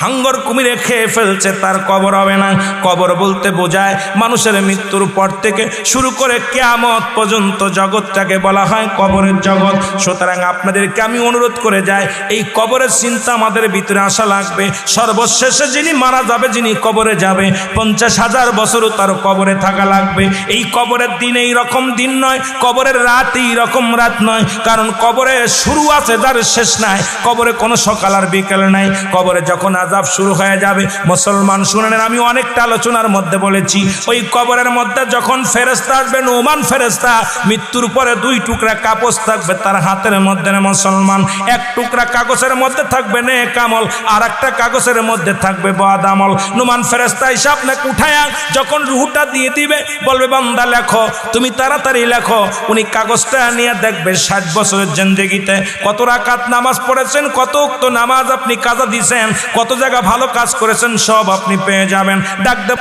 হাঙ্গর কুমিরে খেয়ে ফেলছে তার কবর হবে না। কবর বলতে বোঝায় মানুষের মৃত্যুর পর থেকে শুরু করে কিয়ামত পর্যন্ত জগৎটাকে বলা হয় কবরের জগৎ। সুতরাং আপনাদেরকে আমি অনুরোধ করে যাই, এই কবরের চিন্তা আমাদের ভিতরে আসা লাগবে। সর্বশেষে যিনি মারা যাবে, যিনি কবরে যাবে, 50,000 বছরও তার কবরে থাকা লাগবে। এই কবরের দিন এই রকম দিন নয়, কবরের রাত এই রকম রাত নয়, কারণ কবরে শুরু আছে যার শেষ নাই। কবরে কোনো সকাল আর বিকেল নাই। কবরে যখন আযাব শুরু হয়ে যাবে, মুসলমান শুনেন, আমি অনেকটা আলোচনার মধ্যে বলেছি, ওই কবরের মধ্যে যখন ফেরেশতা আসবে, নোমান ফেরেশতা, মৃত্যুর পরে 2 টুকরা কাগজ থাকবে তার হাতের মধ্যে। মুসলমান, 1 টুকরা কাগজের মধ্যে থাকবে নেক আমল, আর একটা কাগজের মধ্যে থাকবে বদ আমল। নোমান ফেরেশতা এসে আপনাকে উঠায়া যখন রুহটা দিয়ে দিবে, বলবে বান্দা লেখো, তুমি তাড়াতাড়ি লেখো। উনি কাগজটা নিয়ে দেখবে 60 বছরের জিন্দেগিতে কত রাকাত নামাজ পড়েছেন, কত ওয়াক্ত নামাজ আপনি কাজা দিয়েছেন, কত জায়গা ভালো কাজ করেছেন, সব আপনি পেয়ে যাবেন। ডাক দে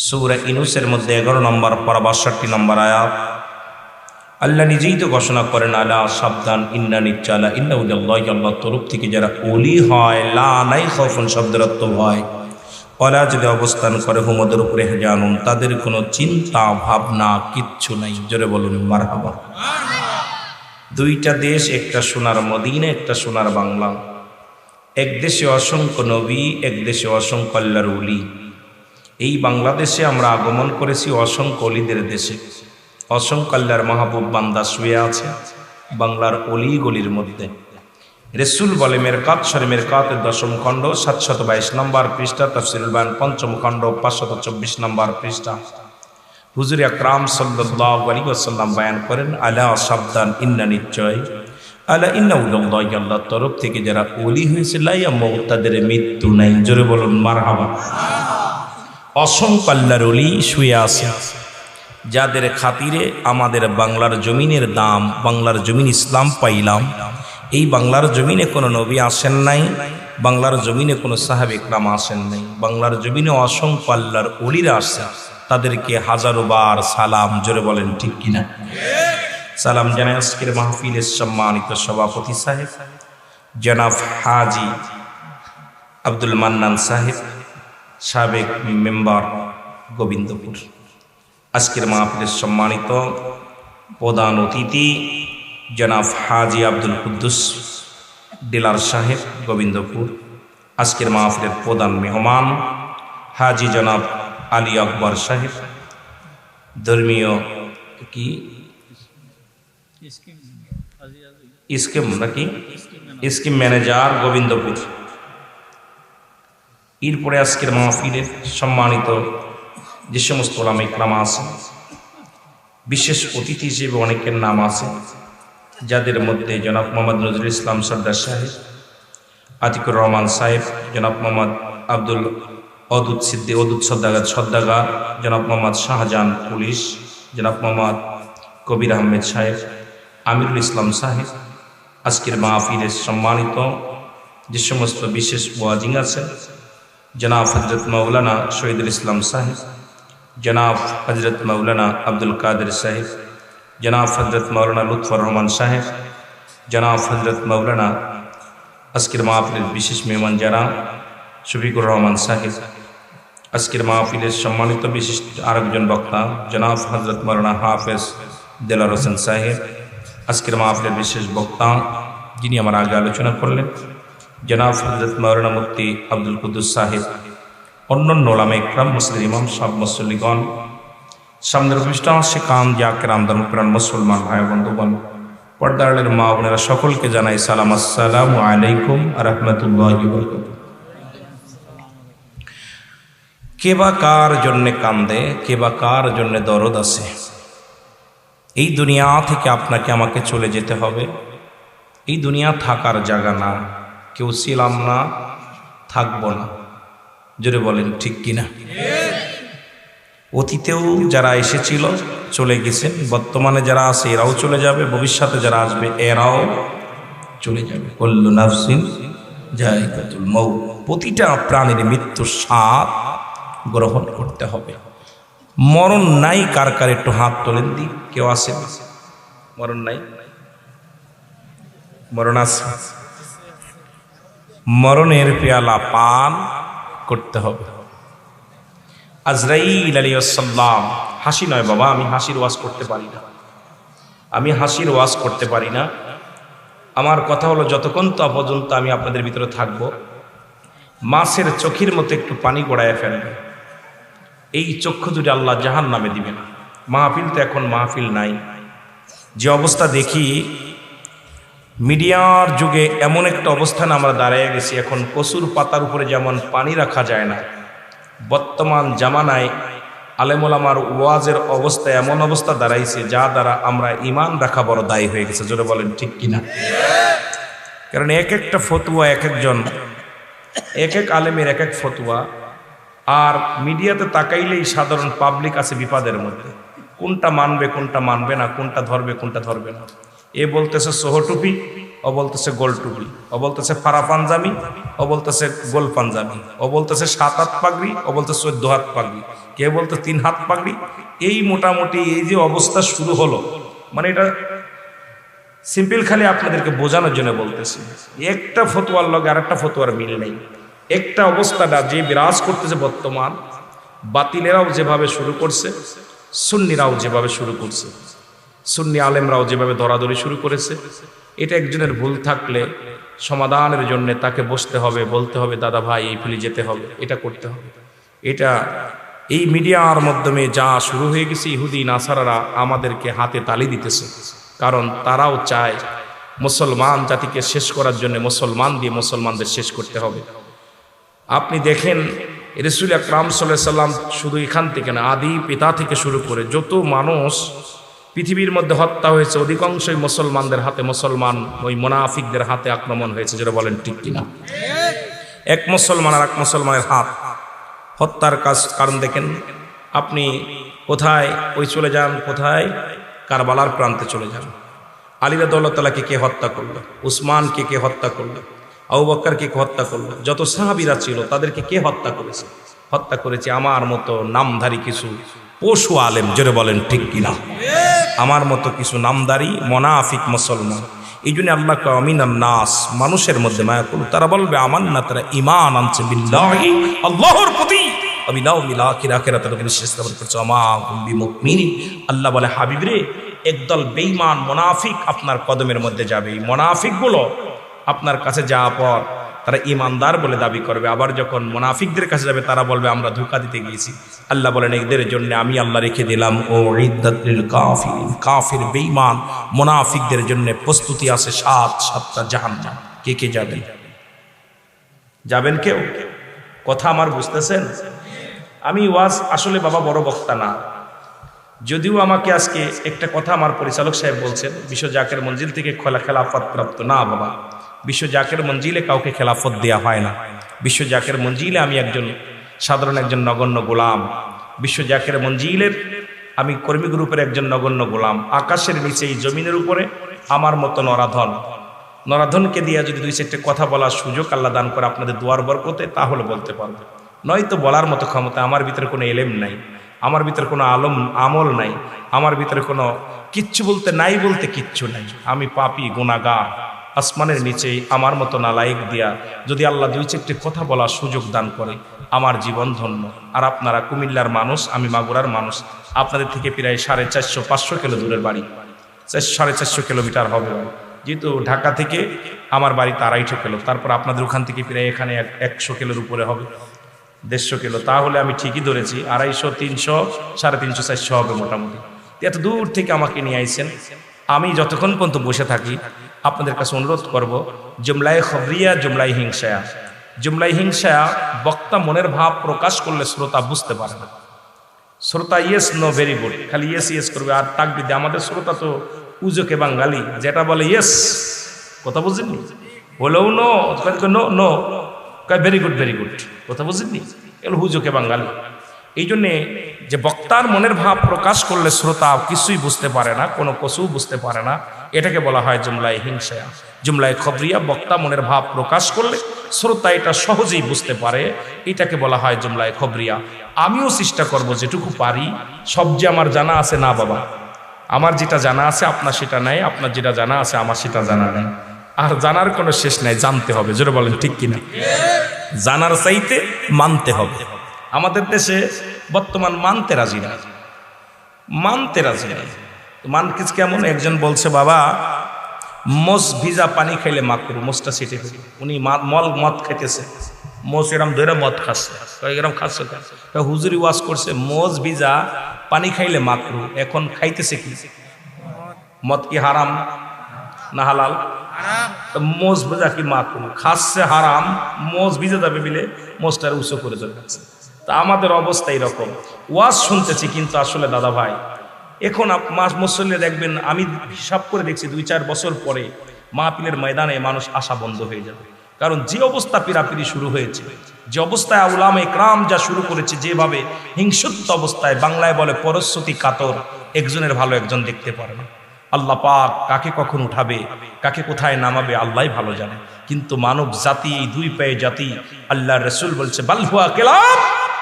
সূরা ইউনূসের মধ্যে 11 নম্বর পারা 62 নম্বর আয়াত। আল্লাহ নিজেই তো ঘোষণা করেন, আলা সাবধান, ইন্না নিশ্চয় ইন্না উদাল্লাহি, আল্লাহর তরফ থেকে যারা ওলি হয়, লা নাই খাউফুন শব্দের অর্থ ভয়, ওরা যদি অবস্থান করে হুমদের উপরে জানুন, তাদের কোনো চিন্তা ভাবনা কিচ্ছু নাই। জোরে বলুন মারহাবা। 2টা দেশ, একটা সোনার মদিনা, একটা সোনার বাংলা। এক দেশে অসংখ্য নবী, এক দেশে অসংখ্য আল্লাহর ওলি। এই বাংলাদেশে আমরা আগমন করেছি অসংখ্য অলিদের দেশে। অসংখ্য আল্লাহর মাহবুব বান্দা শুয়ে আছে বাংলার অলি গলির মধ্যে। রাসূল বলে, মেরকাত শরীফ মেরকাতের 10ম খণ্ড 722 নম্বর পৃষ্ঠা, তাফসীরুল বায়ান 5ম খণ্ড 524 নম্বর পৃষ্ঠা, হুজুর আকরাম সাল্লাল্লাহু আলাইহি ওয়াসাল্লাম বয়ান করেন, আলা সাবধান, ইন্না নিশ্চয়, আলা ইন্না উদাল্লাহি, আল্লাহর তরফ থেকে যারা ওলি হয়েছে, লা ইয়ামুত, তাদের মৃত্যু নাই। জোরে বলুন মারহাবা। অসংখ্য আল্লাহর ওলি শুয়ে আছে। যাদের খাতিরে আমাদের বাংলার জমিনের দাম, বাংলার জমিন ইসলাম পাইলাম। এই বাংলার জমিনে কোনো নবী আসেন নাই, বাংলার জমিনে কোনো সাহাবে ইকরাম আসেন নাই, বাংলার জমিনে অসংখ্য আল্লাহর ওলিরা আসেন। তাদেরকে হাজারো বার সালাম, জোরে বলেন ঠিক কিনা। সালাম জানাই আজকের মাহফিলের সম্মানিত সভাপতি সাহেব জনাব হাজি আব্দুল মান্নান সাহেব, সাবেক মেম্বার গোবিন্দপুর। আজকের মাহফিলের সম্মানিত প্রধান অতিথি জনাব হাজি আব্দুল কুদ্দুস ডিলার সাহেব গোবিন্দপুর। আজকের মাহফিলের প্রধান মেহমান হাজি জনাব আলী আকবর সাহেব, ধর্মীয় কি স্কিম ম্যানেজার গোবিন্দপুর। এরপরে আজকের মাহফিলের সম্মানিত যে সমস্ত ওলামা ইকরাম আছেন, বিশেষ অতিথি হিসেবে অনেকের নাম আছে, যাদের মধ্যে জনাব মোহাম্মদ নজরুল ইসলাম সর্দার সাহেব, আতিকুর রহমান সাহেব, জনাব মোহাম্মদ আব্দুল অদুদ সদ্দাগার, জনাব মোহাম্মদ শাহজাহান পুলিশ, জনাব মোহাম্মদ কবির আহমেদ সাহেব, আমিরুল ইসলাম সাহেব। আজকের মাহফিলের সম্মানিত যে সমস্ত বিশেষ ওয়াজিং আছেন, জনাব হজরত মৌলানা শহীদুল ইসলাম সাহেব, জনাব হজরত মৌলানা আব্দুল কাদের সাহেব, জনাব হজরত মৌলানা লুৎফর রহমান সাহেব, জনাব হজরত মৌলানা আজকের মাহফিলের বিশেষ মেহমান যারা শফিকুর রহমান সাহেব। আজকের মাহফিলের সম্মানিত বিশিষ্ট আরেকজন বক্তা জনাব হজরত মৌলানা হাফেজ দেলার হোসেন সাহেব। আজকের মাহফিলের বিশেষ বক্তা যিনি আমার আগে আলোচনা করলেন জনাব হজরত মৌলানা মুফতি আব্দুল কুদ্দুস সাহেব, অন্যান্য ওলামা ইকরাম, মুসলিম ইমাম সব মুসল্লিগণ, সামনের পৃষ্ঠা সে কাম জাকের আমদান প্রাণ মুসলমান ভাই বন্ধুগণ, পর্দারের মা বোনেরা, সকলকে জানাই সালাম, আসসালামু আলাইকুম রাহমাতুল্লাহি ওয়া বারাকাতুহু। কে বা কার জন্যে কান্দে, কে বা কার জন্যে দরদ আছে। এই দুনিয়া থেকে আপনাকে আমাকে চলে যেতে হবে। এই দুনিয়া থাকার জায়গা না, কেউ ছিলাম না, থাকবো না, জোরে বলেন ঠিক কিনা। অতীতেও যারা এসেছিল চলে গেছেন, বর্তমানে যারা আছে এরাও চলে যাবে, ভবিষ্যতে যারা আসবে এরাও চলে যাবে। কুল্লু নাফসিন যায়কাতুল মাউত, প্রতিটা প্রাণীর মৃত্যুর স্বাদ গ্রহণ করতে হবে। মরণ নাই কার কার একটু হাত তোলেন দি, কেউ আছে? মরণ নাই? মরণ আছে। মরণের পেয়ালা পান করতে হবে। আজরাইল আলাইহিস সালাম, হাসি নয় বাবা, আমি হাসির ওয়াজ করতে পারি না, আমি হাসির ওয়াজ করতে পারি না। আমার কথা হলো যতক্ষণ তো পর্যন্ত আমি আপনাদের ভিতরে থাকব, মাছের চোখের মতো একটু পানি গড়ায় ফেলবে, এই চক্ষু দুটি আল্লাহ জাহান নামে দিবে না। মাহফিল তো এখন মাহফিল নাই। যে অবস্থা দেখি মিডিয়ার যুগে, এমন একটা অবস্থানে আমরা দাঁড়িয়ে গেছি, এখন কচুর পাতার উপরে যেমন পানি রাখা যায় না, বর্তমান জামানায় আলেমুলামার ওয়াজের অবস্থা এমন অবস্থা দাঁড়াইছে যা দ্বারা আমরা ইমান রাখা বড় দায়ী হয়ে গেছে, জোরে বলেন ঠিক কিনা। কারণ এক একটা ফতুয়া, এক একজন, এক এক আলেমের এক এক ফতুয়া, আর মিডিয়াতে তাকাইলেই সাধারণ পাবলিক আছে বিপদের মধ্যে, কোনটা মানবে কোনটা মানবে না, কোনটা ধরবে কোনটা ধরবে না। এ বলতেছে সোহটুপি, ও বলতেছে গোল টুপি, ও বলতেছে ফারা পাঞ্জাবি, ও বলতেছে গোল পাঞ্জাবি, ও বলতেছে 7 হাত পাগড়ি, ও বলতেছে 14 হাত পাগড়ি, কে বলতে 3 হাত পাগড়ি। এই মোটামুটি এই যে অবস্থা শুরু হলো, মানে এটা সিম্পল খালি আপনাদেরকে বোঝানোর জন্য বলতেছি। একটা ফতোয়ার লগে আর একটা ফতোয়ার মিল নেই। একটা অবস্থাটা যে বিরাজ করতেছে বর্তমান, বাতিলেরাও যেভাবে শুরু করছে, সুন্নিরাও যেভাবে শুরু করছে, সুন্নি আলেমরাও যেভাবে ধরাধরি শুরু করেছে, এটা একজনের ভুল থাকলে সমাধানের জন্য তাকে বসতে হবে, বলতে হবে দাদা ভাই এই ভুলে যেতে হবে, এটা করতে হবে। এটা এই মিডিয়ার মাধ্যমে যা শুরু হয়ে গেছে, ইহুদি নাসারারা আমাদেরকে হাতে তালি দিতেছে, কারণ তারাও চায় মুসলমান জাতিকে শেষ করার জন্য মুসলমান দিয়ে মুসলমানদের শেষ করতে হবে। আপনি দেখেন রাসূল আকরাম সাল্লাল্লাহু আলাইহি সাল্লাম শুধু এখান থেকে না, আদি পিতা থেকে শুরু করে যত মানুষ পৃথিবীর মধ্যে হত্যা হয়েছে অধিকাংশই মুসলমানদের হাতে, মুসলমান ওই মুনাফিকদের হাতে আক্রমণ হয়েছে, যেটা বলেন ঠিক কিনা। এক মুসলমান আর এক মুসলমানের হাত হত্যার কারণ দেখেন, আপনি কোথায় ওই চলে যান, কোথায় কারবালার প্রান্তে চলে যান। আলী রাদিয়াল্লাহু তাআলাকে কে হত্যা করলো, উসমানকে কে হত্যা করলো, আবু বকরকে কে হত্যা করলো, যত সাহাবীরা ছিল তাদেরকে কে হত্যা করেছে? হত্যা করেছে আমার মতো নামধারী কিছু পশু আলেম। জোরে বলেন ঠিক কিনা? আমার মতো কিছু নামধারী মুনাফিক মুসলমান। এই জন্য আল্লাহ কয় আমিনান নাস, মানুষের মধ্যে মায়া করল, তারা বলবে আমান্না, তারা ঈমান আনছে বিল্লাহি, আল্লাহর প্রতি, বিল আখির, আখিরাতের উপর বিশ্বাস স্থাপন করছে, আমা হুম বিমুমিনিন। আল্লাহ বলে হাবিব রে, একদল বেঈমান মুনাফিক আপনার কদমের মধ্যে যাবে। এই মুনাফিকগুলো আপনার কাছে যাওয়ার পর তারা ইমানদার বলে দাবি করবে, আবার যখন মুনাফিকদের কাছে যাবে তারা বলবে আমরা ধোঁকা দিতে গিয়েছি। আল্লাহ বলেন এদের জন্য আমি আল্লাহ রেখে দিলাম ও ইদ্দাতুল কাফিরিন, কাফির বেঈমান মুনাফিকদের জন্য প্রস্তুতি আছে সাতটা জাহান্নাম। কে কে যাবেন? যাবেন কেউ? কথা আমার বুঝতেছেন? আমি ওয়াজ আসলে বাবা বড় বক্তা না, যদিও আমাকে আজকে একটা কথা আমার পরিচালক সাহেব বলছেন, বিশ্ব জাকের মঞ্জিল থেকে খেলাফত প্রাপ্ত না বাবা, বিশ্ব জাকের মঞ্জিলে কাউকে খেলাফত দেয়া হয় না। বিশ্ব জাকের মঞ্জিলে আমি একজন সাধারণ একজন নগণ্য গোলাম। বিশ্ব জাকের মঞ্জিলের আমি কর্মী গ্রুপের একজন নগণ্য গোলাম। আকাশের নিচে এই জমিনের উপরে আমার মতো নরাধনকে দিয়ে যদি দুই চারটে কথা বলার সুযোগ আল্লাহ দান করে আপনাদের দুয়ার বরকতে, তাহলে বলতে পারবো। নয়তো বলার মতো ক্ষমতা আমার ভিতরে কোনো এলেম নাই, আমার ভিতরে কোনো আমল নাই, আমার ভিতরে কোনো কিচ্ছু বলতে নাই, বলতে কিচ্ছু নাই। আমি পাপী গুনাহগার। আসমানের নিচে আমার মতো নালায়েক দিয়া যদি আল্লাহ দুই চারটে কথা বলার সুযোগ দান করে, আমার জীবন ধন্য। আর আপনারা কুমিল্লার মানুষ, আমি মাগুরার মানুষ, আপনাদের থেকে প্রায় 450-500 কিলো দূরের বাড়ি, 450 কিলোমিটার হবে। যেহেতু ঢাকা থেকে আমার বাড়ি 250 কিলো, তারপর আপনাদের ওখান থেকে প্রায় এখানে 100 কিলোর উপরে হবে, 150 কিলো। তাহলে আমি ঠিকই ধরেছি 250, 300, 350, 400 হবে মোটামুটি। এত দূর থেকে আমাকে নিয়ে আইছেন। আমি যতক্ষণ পর্যন্ত বসে থাকি আপনাদের কাছে অনুরোধ করব, জুমলায়ে খবরিয়া, জুমলায়ে হিংসায়া। জুমলায়ে হিংসায়া বক্তা মনের ভাব প্রকাশ করলে শ্রোতা বুঝতে পারে না। শ্রোতা ইয়েস নো ভেরি গুড, খালি ইয়েস ইয়েস করবে আর তাকবীর দিয়ে। আমাদের শ্রোতা তো উজোকে বাঙালি, যেটা বলে ইয়েস, কথা বুঝেননি, বলেও no no no, very good very good, কথা বুঝেননি, এগুলো হুজোকে বাঙালি। এই জন্যে যে বক্তার মনের ভাব প্রকাশ করলে শ্রোতা কিছুই বুঝতে পারে না, কোনো কসু বুঝতে পারে না, এটাকে বলা হয় জুমলায়ে হিংসায়া। জুমলায়ে খবরিয়া, বক্তা মনের ভাব প্রকাশ করলে শ্রোতা এটা সহজেই বুঝতে পারে, এটাকে বলা হয় জুমলায়ে খবরিয়া। আমিও চেষ্টা করব যেটুকু পারি, সব যে আমার জানা আছে না বাবা, আমার যেটা জানা আছে আপনার সেটা নাই, আপনার যেটা জানা আছে আমার সেটা জানা নেই। আর জানার কোনো শেষ নাই, জানতে হবে। জোরে বলেন ঠিক কিনা? জানার চাইতে মানতে হবে। আমাদের দেশে বর্তমান মানতে রাজি না, মানতে রাজি না। মানকিস কেমন? একজন বলছে বাবা মোষ ভিজা পানি খাইলে মাকরু, মোষটা ছিটে ফেলে। উনি মদ খাইতেছে, মোষ এরম ধরে মদ খাচ্ছে, এরম খাচ্ছে। হুজুরি ওয়াজ করছে মোষ ভিজা পানি খাইলে মাকরু, এখন খাইতেছে কি? মদ কি হারাম না হালাল? মোষ ভিজা কি মাকরু, খাচ্ছে হারাম, মোষ ভিজে যাবে বিলে মোষটার উঁচু করে চলে যাচ্ছে। তা আমাদের অবস্থা এরকম। ওয়াজ শুনতেছি কিন্তু আসলে দাদা ভাই এখন মুসল্লি দেখবেন, আমি হিসাব করে দেখছি 2-4 বছর পরে মাহফিলের ময়দানে মানুষ আসা বন্ধ হয়ে যাবে। কারণ যে অবস্থা পিরাপিরি শুরু হয়েছে, যে অবস্থায় উলামা ইকরাম যা শুরু করেছে, যেভাবে হিংসুত্ব অবস্থায়, বাংলায় বলে পরশ্রুতি কাতর, একজনের ভালো একজন দেখতে পারে না। আল্লাহ পাক কাকে কখন উঠাবে, কাকে কোথায় নামাবে আল্লাহই ভালো জানে। কিন্তু মানব জাতি, এই দুই পায়ে জাতি, আল্লাহ রসুল বলছে বালহুয়া কেলাম,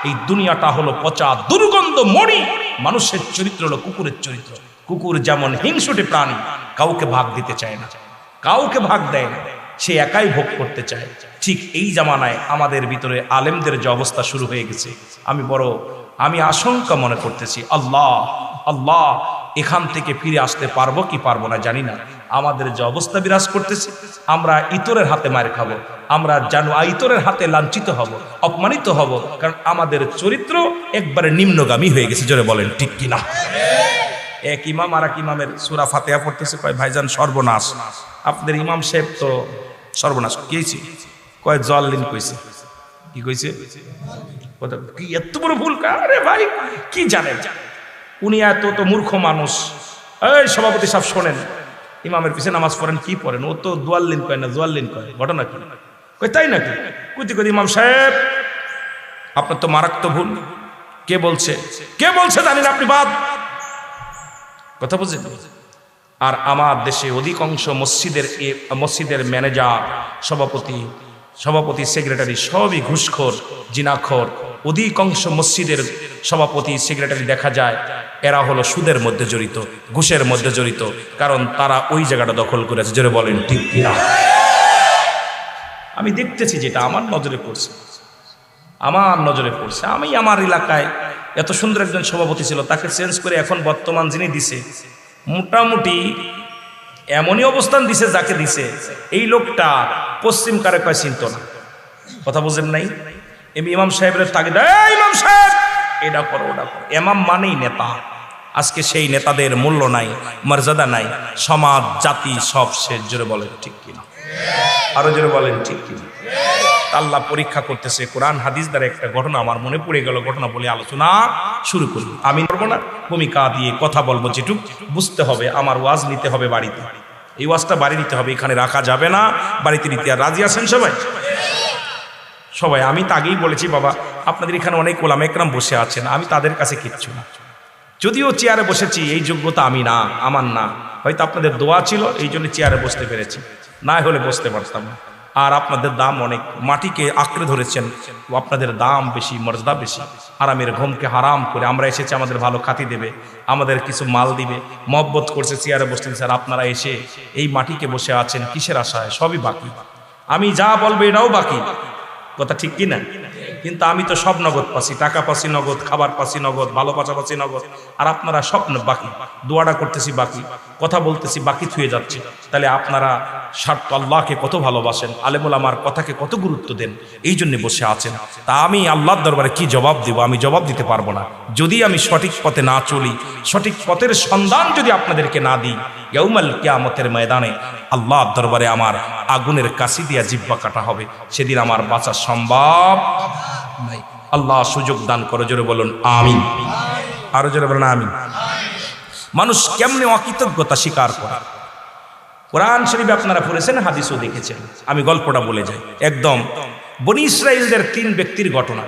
এই দুনিয়াটা হলো পচা দুর্গন্ধ মরি। মানুষের চরিত্র হলো কুকুরের চরিত্র। কুকুর যেমন হিংসুটে প্রাণী, কাউকে ভাগ দিতে চায় না, কাউকে ভাগ দেয় না, সে একাই ভোগ করতে চায়। ঠিক এই জামানায় আমাদের ভিতরে আলেমদের যে অবস্থা শুরু হয়ে গেছে, আমি আশঙ্কা মনে করতেছি, আল্লাহ এখান থেকে ফিরে আসতে পারবো কি পারবো না জানি না। আমাদের যে অবস্থা বিরাজ করতেছে, আমরা ইতরের হাতে মার খাবো, আমরা জানো ইতরের হাতে লাঞ্ছিত হব, অপমানিত হব, কারণ আমাদের চরিত্র একবারে নিম্নগামী হয়ে গেছে। জোরে বলেন ঠিক কিনা? এক ইমাম আর এক ইমামের সূরা ফাতিহা পড়তেছে, কয় ভাইজান সর্বনাশ, আপনাদের ইমাম সাহেব তো সর্বনাশ। কি হয়েছে? কয় জল্লিন কইছে। কি কইছে? কি এত বড় ভুল? আরে ভাই কি জানেন, উনি এত তো মূর্খ মানুষ। এই সভাপতি সাহেব শোনেন, ইমামের পিছনে নামাজ পড়েন, কি পড়েন? ও তো দোয়াল্লিন কয় না, জোয়াল্লিন কয়। ঘটনা কি? কই তাই নাকি? কইতে ইমাম সাহেব আপনার তো মারাত্মক ভুল, কে বলছে জানি না, আপনি বাদ। কথা বুঝলেন? আর আমার দেশে অধিকাংশ মসজিদের ম্যানেজার, সভাপতি সেক্রেটারি সবই ঘুষখোর, জিনাখোর। অধিকাংশ মসজিদের সভাপতি সেক্রেটারি দেখা যায় এরা হলো সুদের মধ্যে জড়িত, ঘুষের মধ্যে জড়িত, কারণ তারা ওই জায়গাটা দখল করেছে। জোরে বলেন ঠিক কিনা? আমি দেখতেছি, যেটা আমার নজরে পড়ছে। আমি আমার এলাকায় এত সুন্দর একজন সভাপতি ছিল, তাকে চেঞ্জ করে এখন বর্তমান যিনি দিছে, মোটামুটি এমনই অবস্থান দিছে, যাকে দিছে এই লোকটা পশ্চিম কারে কয় চিন্ত না। কথা বুঝেন নাই? ইমাম সাহেবের তাগিদ, ইমাম সাহেব এটা করো ওটা করো। ইমাম মানেই নেতা। আজকে সেই নেতাদের মূল্য নাই, মর্যাদা নাই, সমাজ জাতি সব শেষ। জোরে বলেন ঠিক কিনা? আরো জোরে বলেন ঠিক কিনা? আল্লাহ পরীক্ষা করতেছে। কোরআন হাদিস দ্বারা একটা ঘটনা আমার মনে পড়ে গেল, ঘটনা বলে আলোচনা শুরু করি। আমি করবো না, ভূমিকা দিয়ে কথা বলবো, যেটুক বুঝতে হবে। আমার ওয়াজ নিতে হবে বাড়িতে, এই ওয়াজটা বাড়ি নিতে হবে, এখানে রাখা যাবে না, বাড়িতে নিতে। আর রাজি আছেন সবাই? আমি তো আগেই বলেছি, বাবা আপনাদের এখানে অনেক ওলামা একরাম বসে আছেন, আমি তাদের কাছে কিচ্ছু না। যদিও চেয়ারে বসেছি, এই যোগ্যতা আমার না। হয়তো আপনাদের দোয়া ছিল, এই জন্য চেয়ারে বসতে পেরেছি, না হলে বসতে পারতাম না। আর আপনাদের দাম অনেক, মাটিকে আঁকড়ে ধরেছেন, আপনাদের দাম বেশি, মর্যাদা বেশি। আরামের ঘুমকে হারাম করে আমরা এসেছি, আমাদের ভালো খাতি দেবে, আমাদের কিছু মাল দিবে, মহব্বত করছে, চেয়ারে বসতেন। স্যার আপনারা এসে এই মাটিকে বসে আছেন কিসের আশায়? সবই বাকি। আমি যা বলবো এটাও বাকি। কথা ঠিক কিনা? কিন্তু আমি তো সব নগদ পাচ্ছি, টাকা পাচ্ছি নগদ, খাবার পাচ্ছি নগদ, ভালোবাসা পাচ্ছি নগদ। আর আপনারা স্বপ্ন বাকি, দোয়াটা করতেছি বাকি, কথা বলতেছি বাকি, থুয়ে যাচ্ছে। তাহলে আপনারা স্বার্থ আল্লাহকে কত ভালোবাসেন, আলেমুল আমার কথাকে কত গুরুত্ব দেন, এই জন্য বসে আছেন। তা আমি আল্লাহর দরবারে কি জবাব দিব? আমি জবাব দিতে পারবো না যদি আমি সঠিক পথে না চলি, সঠিক পথের সন্ধান যদি আপনাদেরকে না দিই। ইয়াউমাল কিয়ামতের ময়দানে আল্লাহর দরবারে আমার আগুনের কাশি দিয়া জিহ্বা কাটা হবে, সেদিন আমার বাঁচা সম্ভব নাই। আল্লাহ সুযোগ দান করো। জোরে বলুন আমিন। আরো জোরে বলুন আমিন। মানুষ কেমনে অকৃতজ্ঞতা স্বীকার করে? কোরআন শরীফে আপনারা পড়েছেন, হাদিসও দেখেছেন। আমি গল্পটা বলে যাই। একদম বনি ইসরাইলদের 3 ব্যক্তির ঘটনা।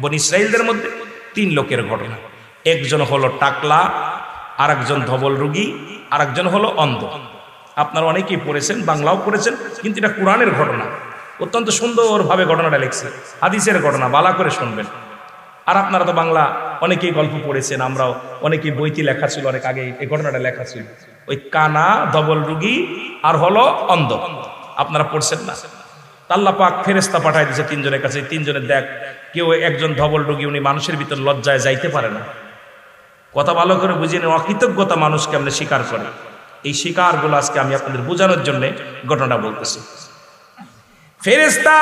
বনি ইসরাইলদের মধ্যে 3 লোকের ঘটনা। একজন হলো টাকলা, আর একজন ধবল রোগী, আর একজন হলো অন্ধ। আপনারা অনেকেই পড়েছেন, বাংলাও পড়েছেন, কিন্তু এটা কোরআনের ঘটনা। অত্যন্ত সুন্দরভাবে ঘটনাটা লেখছে, হাদিসের ঘটনা, বালা করে শুনবেন। আর আপনারা তো বাংলা অনেকেই গল্প পড়েছেন, আমরাও অনেকেই বইতে লেখা ছিল, অনেক আগে এই ঘটনাটা লেখা ছিল। ওই কানা, ধবল রোগী আর হলো অন্ধ, আপনারা পড়ছেন না? আল্লাহ পাক ফেরেশতা পাঠায় দিয়েছে 3 জনের কাছে। 3 জনের দেখ, কেউ একজন ধবল রোগী, উনি মানুষের ভিতর লজ্জায় যাইতে পারে না। কথা ভালো করে বুঝিয়ে নেন, অকৃতজ্ঞতা মানুষ কেমনে স্বীকার করে। এই স্বীকারগুলো আজকে আমি আপনাদের বোঝানোর জন্য ঘটনাটা বলতেছি। ফেরেশতা